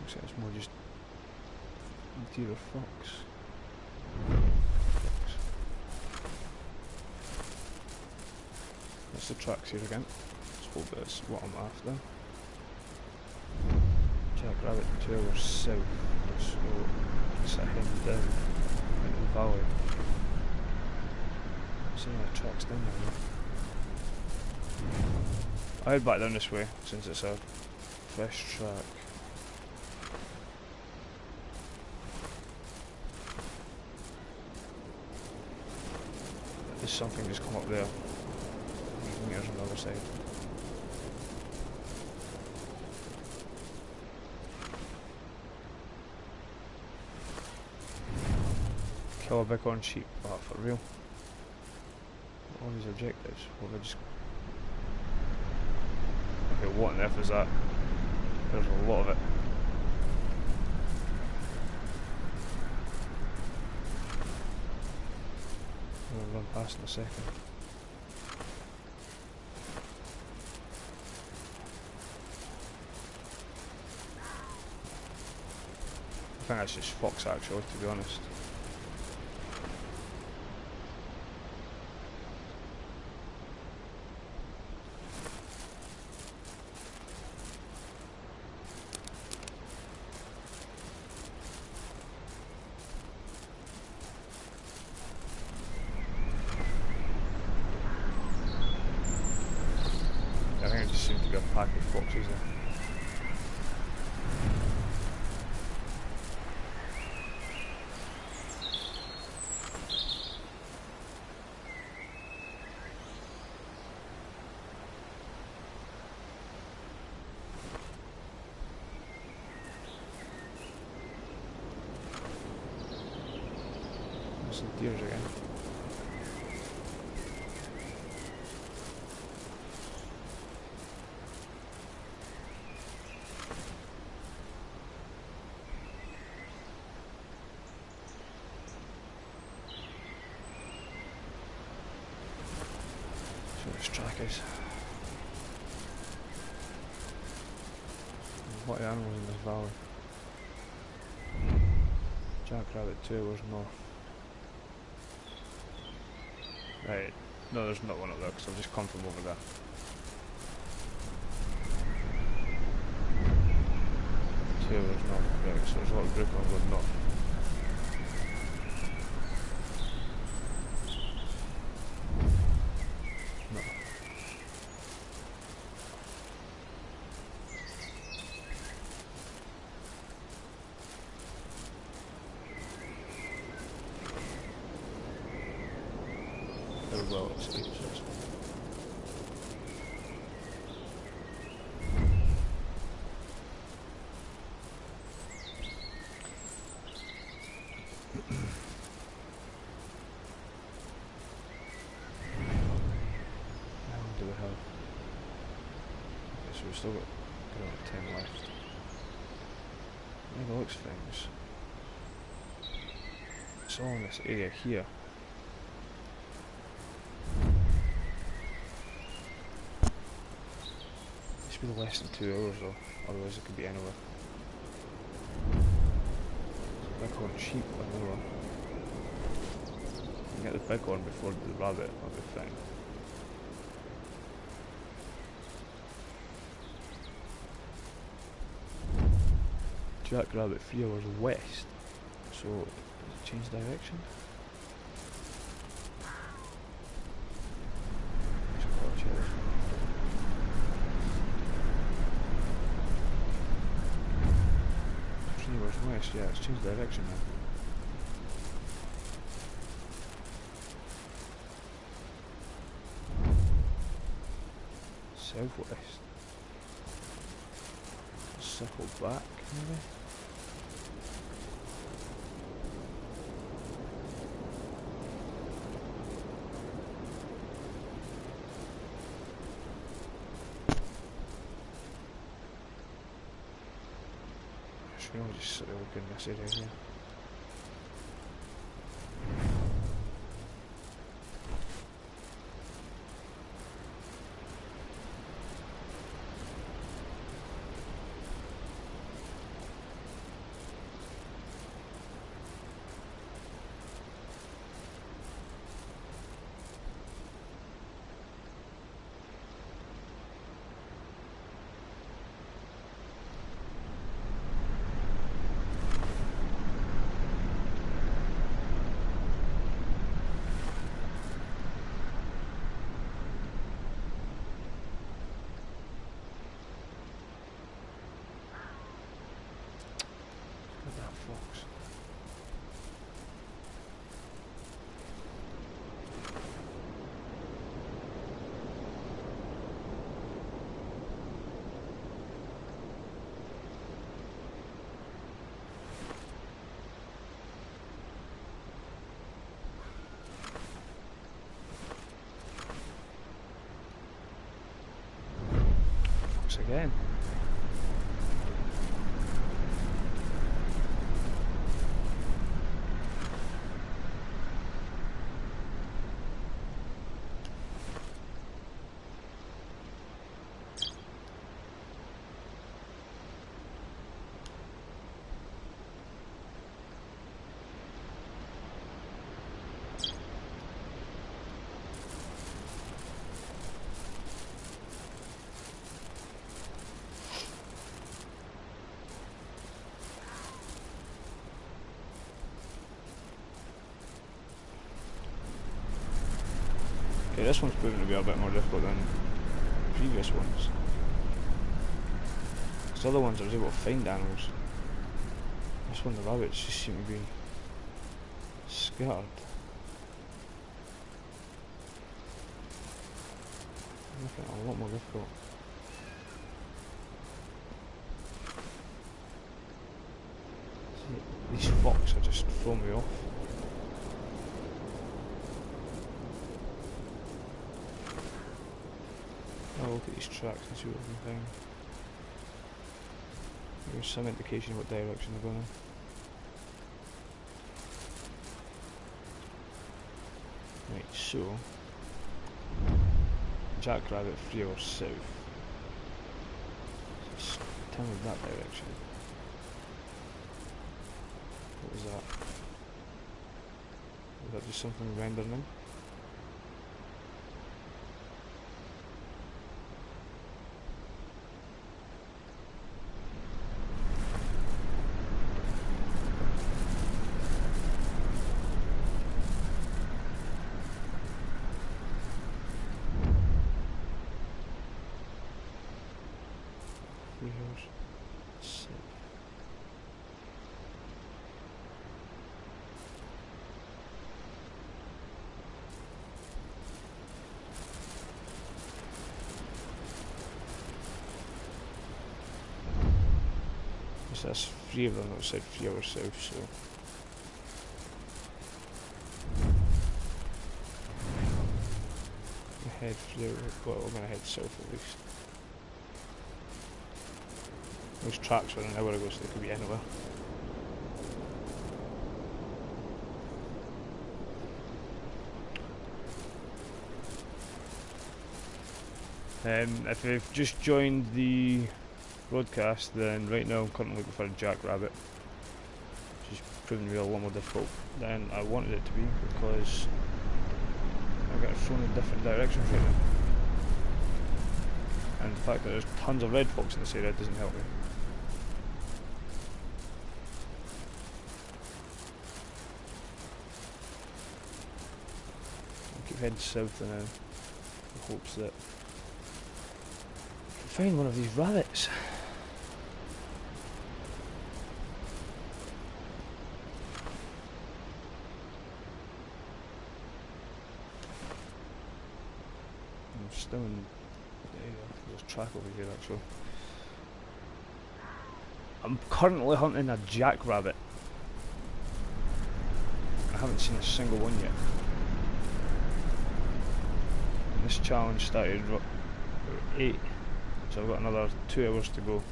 Looks like it's more just deer or fox. That's the tracks here again. Let's hope that's what I'm after. Jackrabbit 2 hours south. Let's go set him down into the valley. See any tracks down there. I'll head back down this way since it's a fresh track. There's something just come up there. Meters on the other side. Kill a bighorn sheep. Oh, for real. All these objectives. Well, they just... Okay, what on earth is that? There's a lot of it. We'll run past in a second. I think that's just fox actually, to be honest. I think it just seemed to be a pack of foxes there. Some deers again. So this track is. What are the animals in this valley? Jackrabbit 2 hours north. Right, no there's not one up there because I've just come from over there. 2 hours north, right, so there's a lot of group on going north. No. Very well escaped. How long do we have? Okay, so we've still got good on 10 left. Maybe looks things. It's all in this area here. Be less than 2 hours though, otherwise it could be anywhere. Bighorn sheep, another one. You can get the bighorn before the rabbit, that'll be fine. Jackrabbit 3 hours west, so change direction. honest, yeah, it's changed direction now. Southwest. Circle back, maybe? Actually, I'll just sort of look in this area here. Fox. Fox again. Okay, this one's proving to be a bit more difficult than previous ones. Because other ones I was able to find animals. This one, the rabbits just seem to be scattered. Making it a lot more difficult. See, these fox are just throwing me off. I'll look at these tracks and see what we can find. There's some indication of what direction they're going in. Right, so Jackrabbit 3 or south. Just tell me that direction. What was that? Was that just something rendering in? So that's 3 of them outside 3 hours south, so I'm gonna head through, well, I'm gonna head south at least. Those tracks were an hour ago, so they could be anywhere. If you've just joined the broadcast, then right now I'm currently looking for a jackrabbit, which is proving to be a lot more difficult than I wanted it to be because I got thrown in different directions right now. And the fact that there's tons of red fox in this area doesn't help me. I'll keep heading south now in hopes that I can find one of these rabbits. down there. There's a track over here actually. I'm currently hunting a jackrabbit. I haven't seen a single one yet. And this challenge started at 8, so I've got another 2 hours to go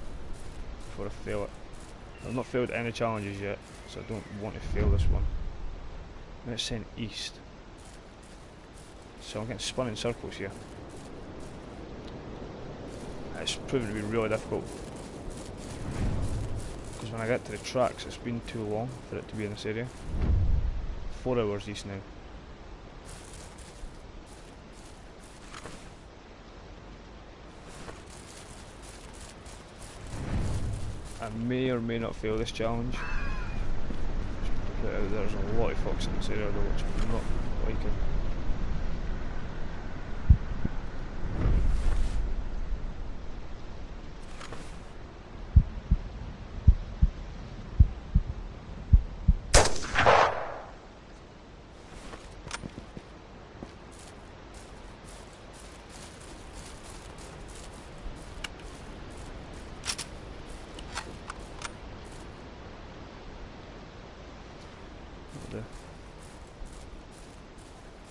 before I fail it. I've not failed any challenges yet, so I don't want to fail this one. And it's saying east, so I'm getting spun in circles here. It's proven to be really difficult, because when I get to the tracks it's been too long for it to be in this area. 4 hours east now. I may or may not fail this challenge. Just put it out, there's a lot of fox in this area though, which I'm not liking.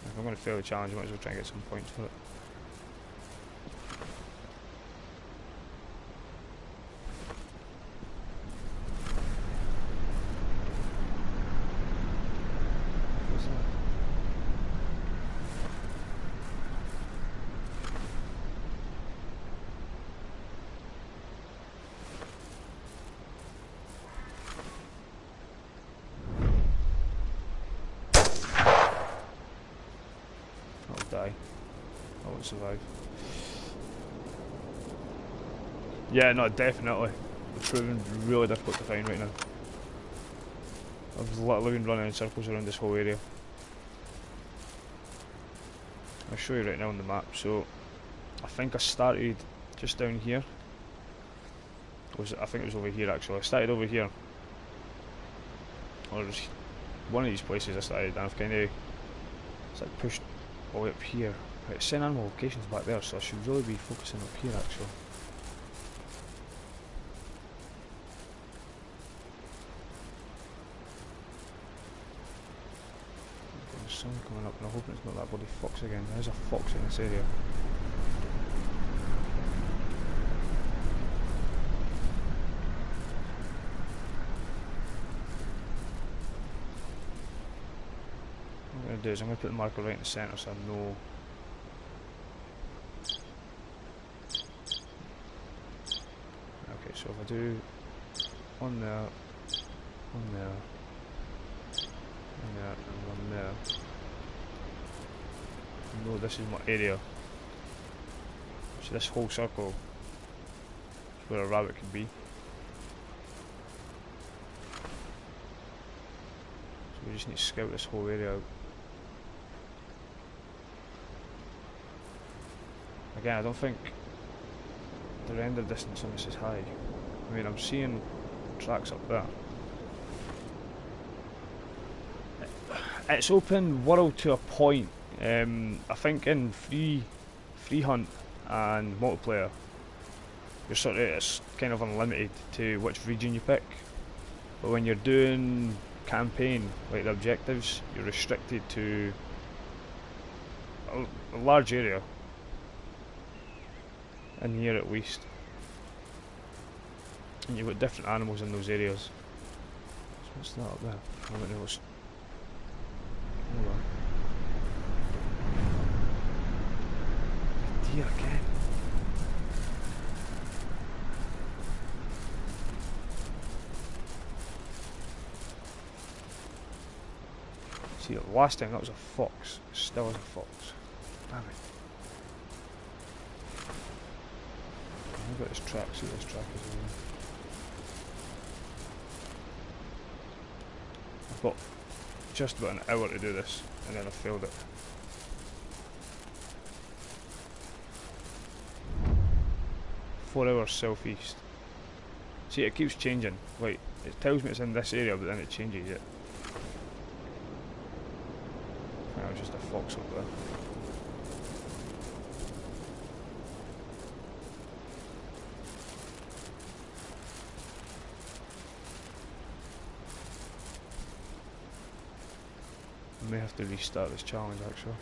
If I'm going to fail the challenge, I might as well try and get some points for it. What's that? I'll die. I won't survive. Yeah, no, definitely. It's proving really difficult to find right now. I've literally been running in circles around this whole area. I'll show you right now on the map. So, I think I started just down here. I think it was over here actually. I started over here. Or it was one of these places I started, and I've kind of pushed all the way up here. Right, it's saying animal locations back there, so I should really be focusing up here actually. There's sun coming up, and I'm hoping it's not that bloody fox again. There's a fox in this area. What I'm going to do is I'm going to put the marker right in the centre so I know. Okay, so if I do one there, one there, one there, and one there, I know this is my area. So this whole circle is where a rabbit could be. So we just need to scout this whole area out. Again, I don't think the render distance on this is high. I mean, I'm seeing tracks up there. It's open world to a point. I think in free hunt and multiplayer, you're it's kind of unlimited to which region you pick. But when you're doing campaign, like the objectives, you're restricted to a large area. In here at least. And you've got different animals in those areas. So what's that up there? I don't know what's... Hold on. Deer again. See, last time that was a fox. It still is a fox. Damn it. I've got this track, see what this track is in. I've got just about an hour to do this, and then I failed it. Four hours southeast. See, it keeps changing. Like, it tells me it's in this area, but then it changes it. I think it was just a fox up there. may have to restart this challenge actually.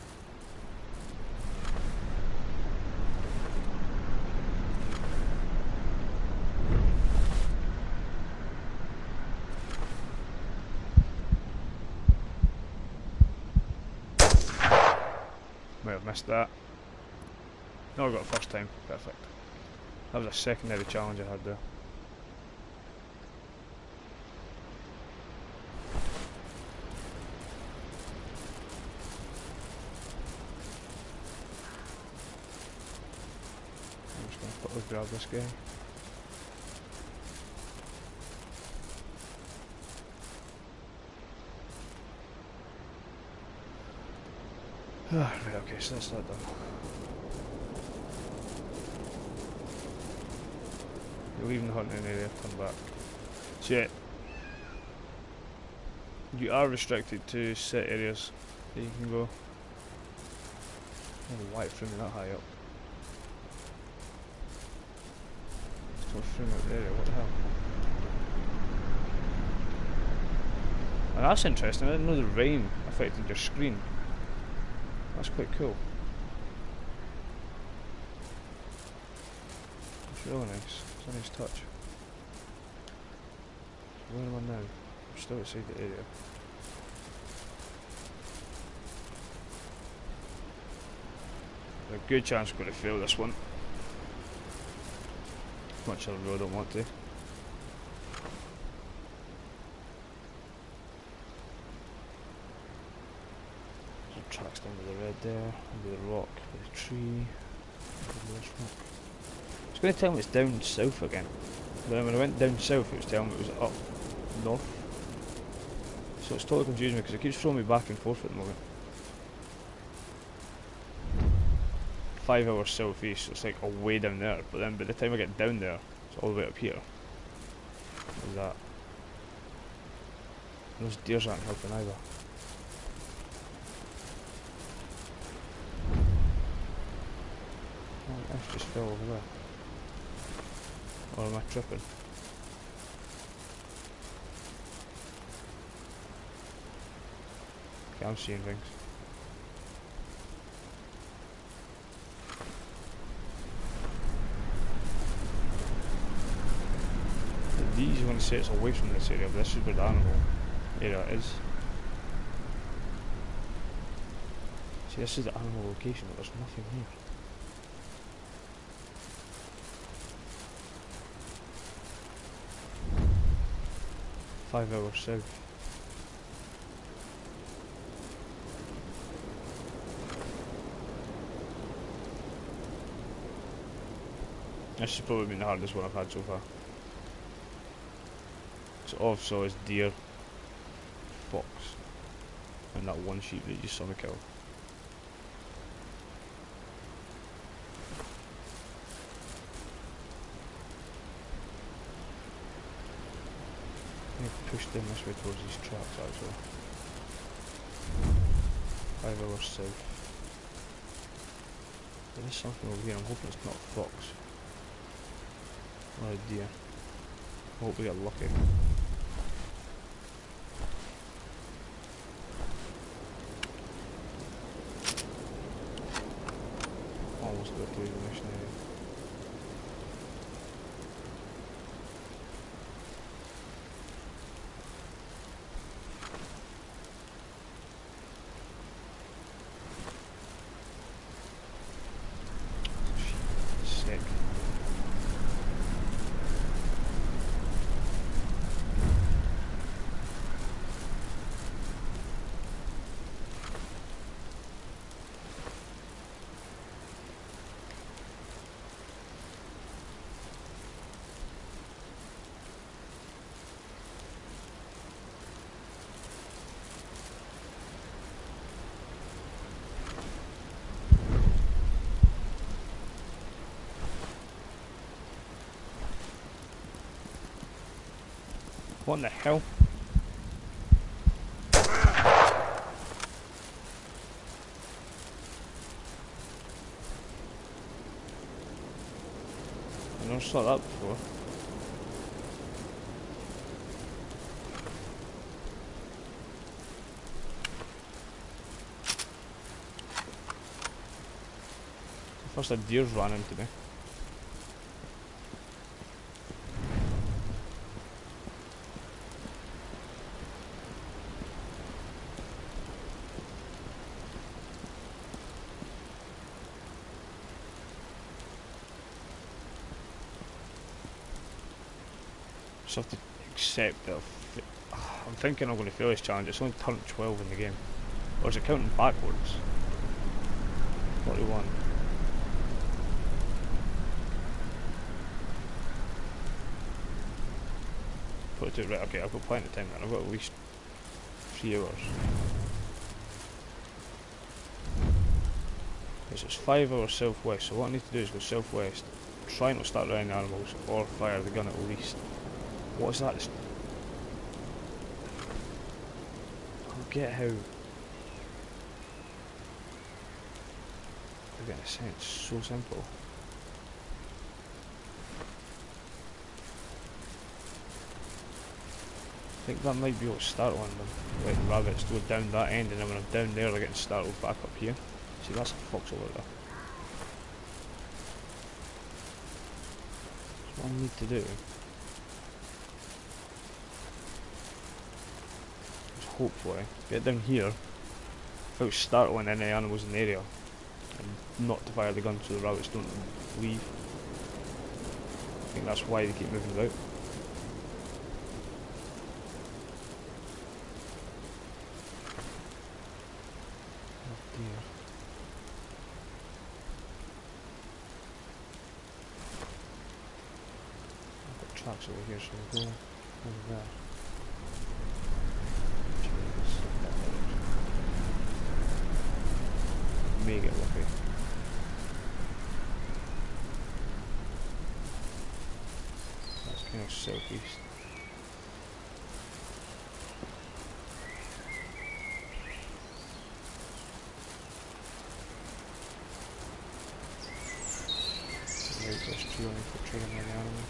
Might have missed that. No, I got it first time. Perfect. That was a secondary challenge I had there. I'm just going to quickly grab this guy. Right, okay, so that's that done. You're leaving the hunting area, come back. So yeah, you are restricted to set areas that you can go. I don't know why it threw me that high up. Still threw me up there, what the hell? And that's interesting, I didn't know the rain affected your screen. That's quite cool. It's really nice. It's a nice touch. So where am I now? I'm still outside the area. There's a good chance we're going to fail this one. Much as I really don't want to. Tracks down to the red there, under the rock, by the tree, under this rock. It's going to tell me it's down south again. But then when I went down south it was telling me it was up north. So it's totally confusing me because it keeps throwing me back and forth at the moment. 5 hours southeast, so it's like way down there, but then by the time I get down there, it's all the way up here. What is that? And those deers aren't helping either. F just fell over there. Or am I tripping? Okay, I'm seeing things. These are going to say it's away from this area, but this is where the animal area is. See, this is the animal location, but there's nothing here. 5 hours south. This has probably been the hardest one I've had so far. So all I've saw is deer, fox, and that one sheep that you saw me kill. Push them this way towards these tracks actually. 5 hours south. There is something over here, I'm hoping it's not a fox. Or a deer. I hope we get lucky. Almost got through the mission area. What in the hell? I never saw that before. First a deer's ran into me. Just have to accept that I'm thinking I'm going to fail this challenge. It's only turn 12 in the game. Or is it counting backwards? 41. Put it right, okay, I've got plenty of time then. I've got at least 3 hours. Okay, so it's 5 hours southwest, so what I need to do is go southwest, try not to start running the animals, or fire the gun at least. What is that? I don't get how... I get a sense, so simple. I think that might be what start on them. Like the rabbits go down that end, and then when I'm down there they're getting startled back up here. See, that's a fox over there. That's what I need to do. Is hopefully get down here without startling any animals in the area, and not to fire the gun so the rabbits don't leave. I think that's why they keep moving about. Tracks over here, so we'll go over there. May get lucky. That's kind of southeast. There's this tree only for training the animals.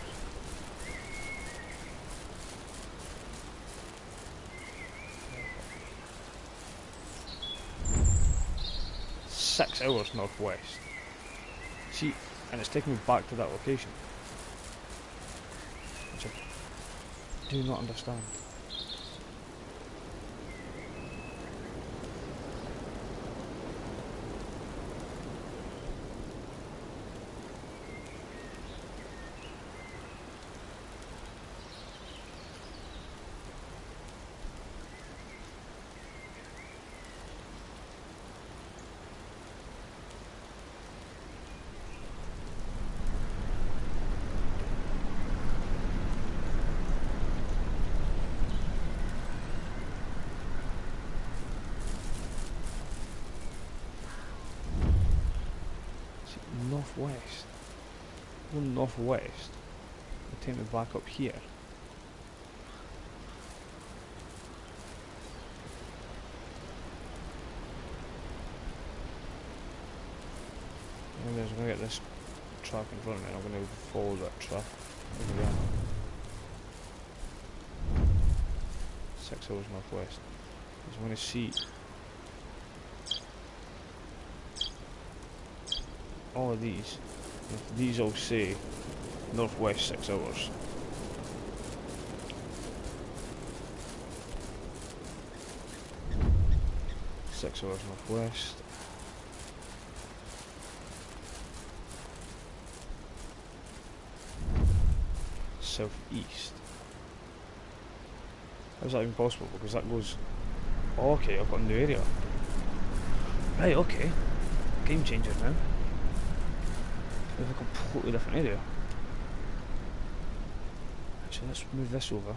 6 hours northwest. See, and it's taking me back to that location, which I do not understand. Northwest. Going northwest. It'll take me back up here. Anyways, I'm gonna get this track in front of me and I'm gonna follow that track over there. 6 hours northwest. So I'm gonna see all of these. If these all say northwest 6 hours. Six hours northwest. Southeast. How's that even possible? Because that goes... Oh, okay, I've got a new area. Right, okay. Game changer now. We have a completely different area. Actually, let's move this over.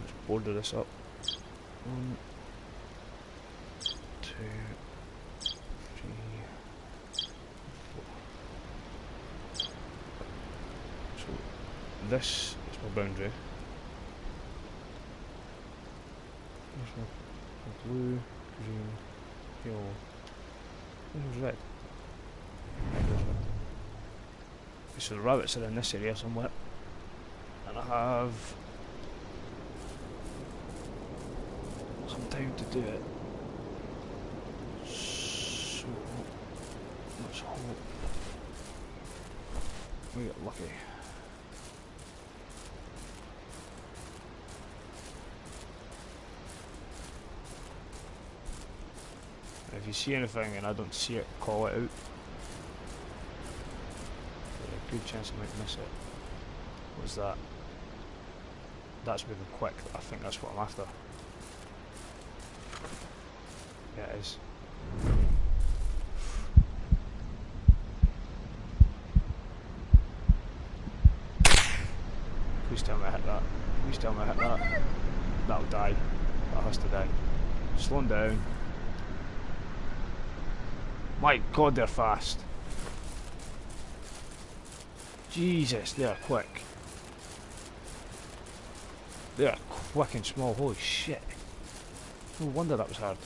Let's border this up. 1, 2, 3, 4. So this is my boundary. There's my blue, green, yellow. There's red. There's red. So the rabbits are in this area somewhere, and I have some time to do it. So let's hope We got lucky. If you see anything and I don't see it, call it out. There's a good chance I might miss it. What's that? That's moving quick. I think that's what I'm after. Yeah, it is. Please tell me I hit that. Please tell me I hit that. That'll die. That has to die. Slowing down. My god, they're fast. Jesus, they are quick. They are quick and small. Holy shit. No wonder that was hard.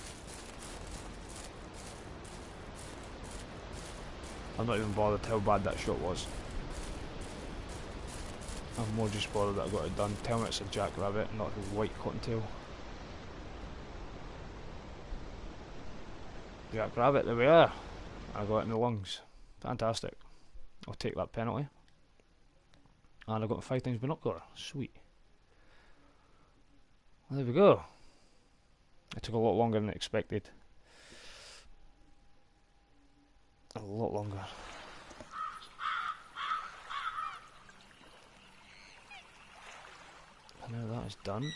I'm not even bothered how bad that shot was. I'm more just bothered that I got it done. Tell me it's a jackrabbit, not a white cottontail. Jackrabbit, there we are. I got it in the lungs. Fantastic. I'll take that penalty. And I got a 5 times binocular. Sweet. Well, there we go. It took a lot longer than expected. A lot longer. And now that is done.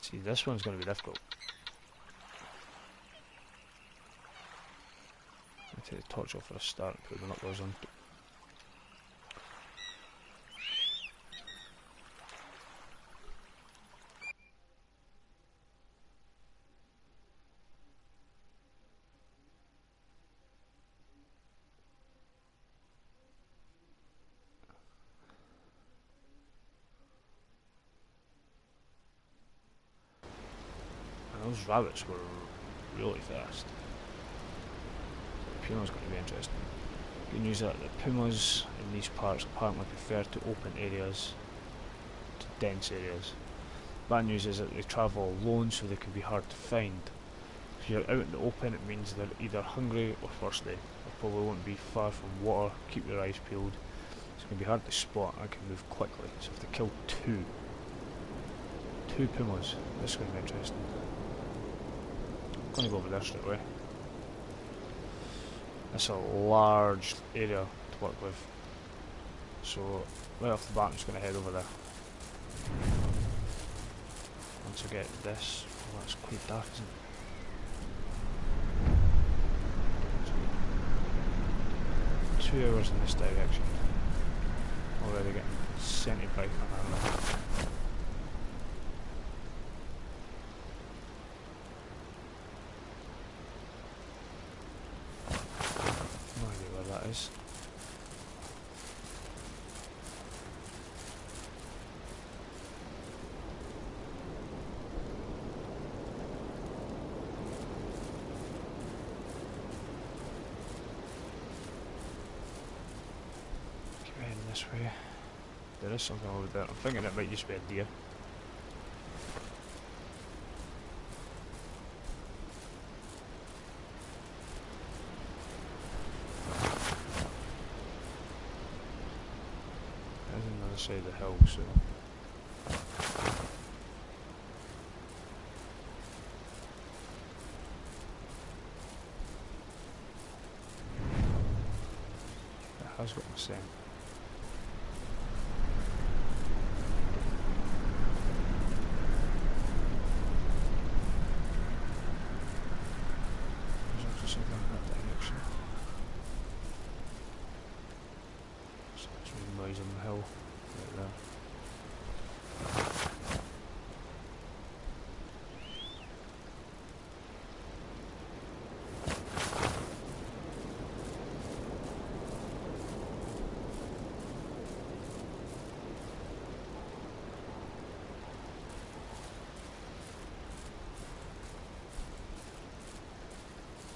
See, this one's going to be difficult. I'll take the torch off for a start and put the binoculars on. Those rabbits were really fast. The puma's going to be interesting. Good news that the pumas in these parts apparently prefer to open areas to dense areas. Bad news is that they travel alone, so they can be hard to find. If you're out in the open, it means they're either hungry or thirsty. They probably won't be far from water. Keep your eyes peeled. It's going to be hard to spot and can move quickly. So if they kill two pumas, this is going to be interesting. I'm going to go over there straight away. It's a large area to work with, so right off the bat I'm just going to head over there. Once I get this, oh, that's quite dark, isn't it? 2 hours in this direction. Already getting sent by an hour. Is. Keep heading this way. There is something over there. I'm thinking it might just be a deer. Side of the hill, so it has got my scent. There's also something in that direction. So there's really noise on the hill. Right there.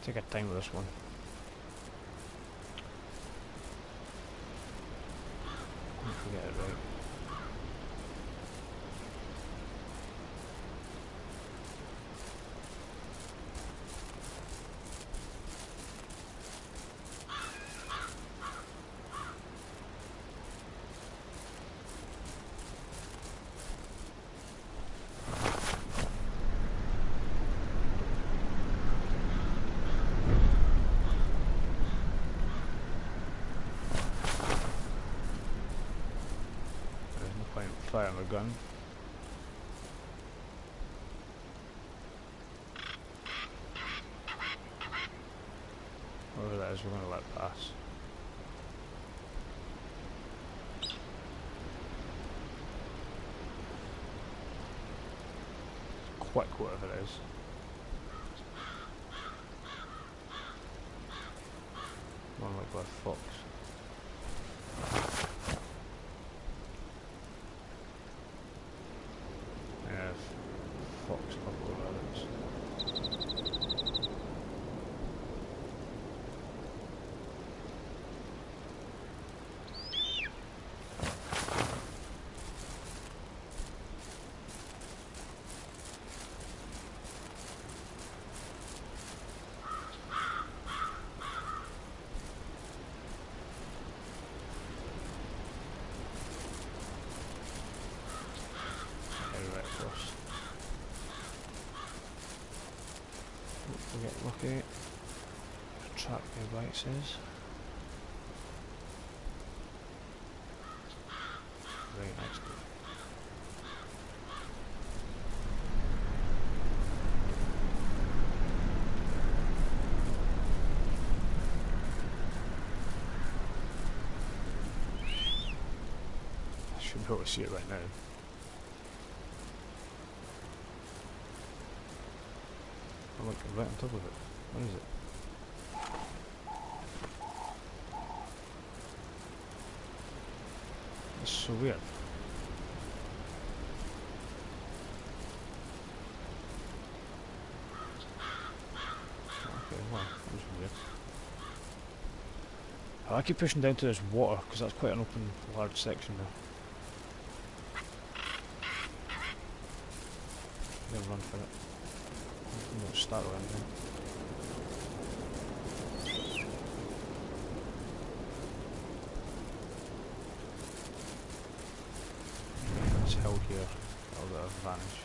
Take our time with this one. Get it right. fire my gun. Whatever that is, we're going to let pass. Quick, whatever it is. More like a fox. Yeah, fox buffalo rabbits. Right across. Hope we get lucky. Track nearby it says. Right next to it. I should be able to see it right now. Oh look, right on top of it. What is it? That's so weird. Okay, wow, that was weird. I keep pushing down to this water because that's quite an open, large section there. I'm gonna run for it. I'm gonna start around here. This hill here, a little bit of advantage.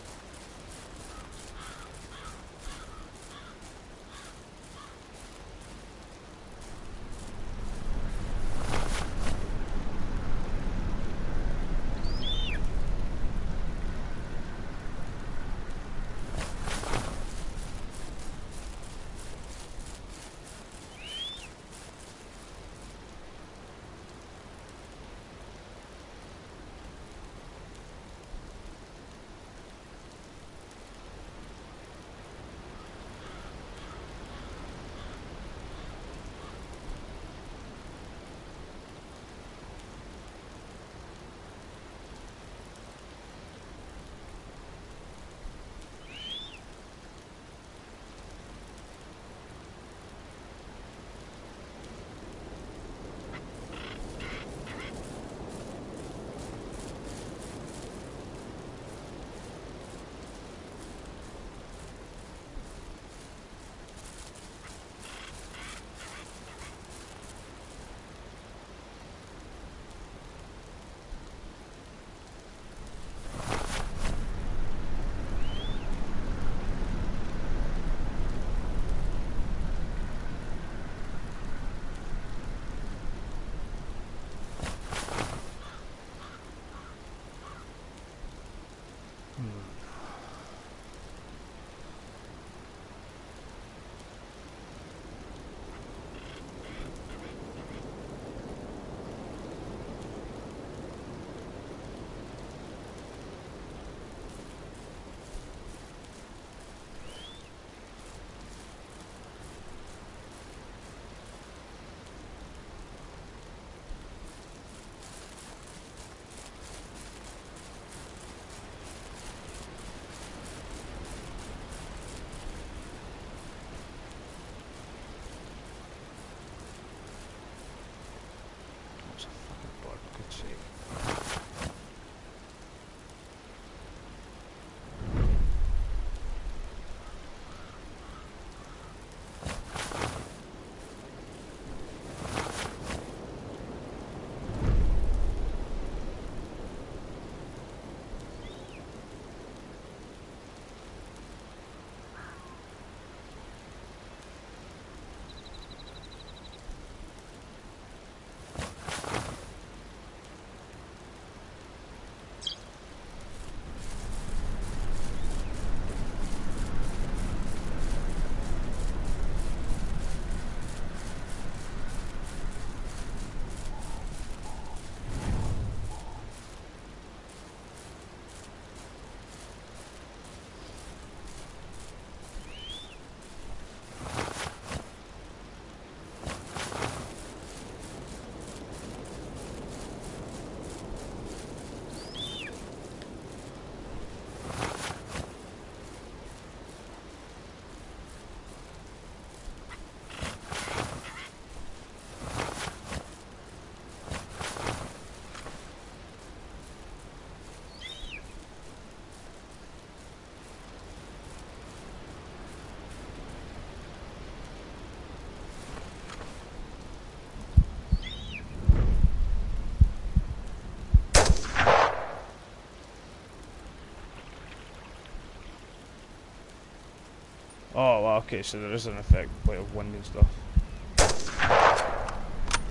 Oh, well, okay, so there is an effect like of wind and stuff.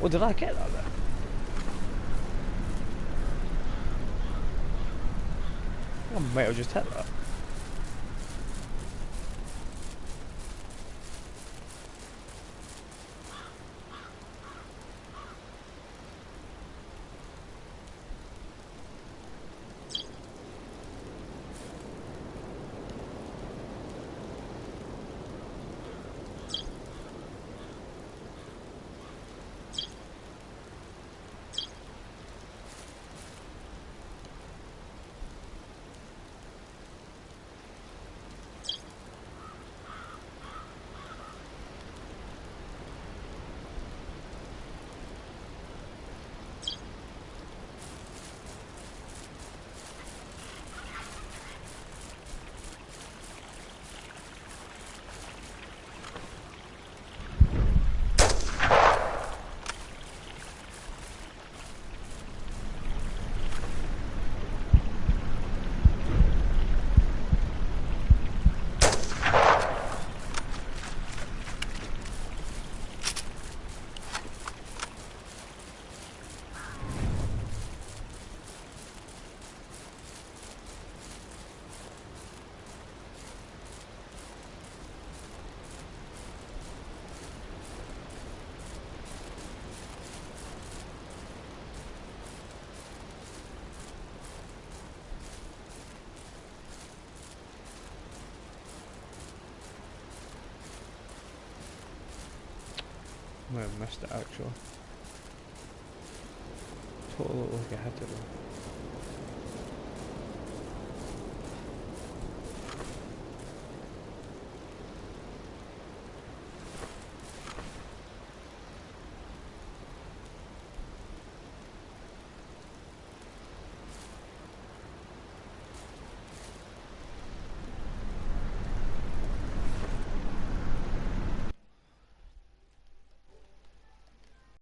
Oh, did I get that then? I might have just hit that. I might have missed it actually. Totally looked like I hit it though.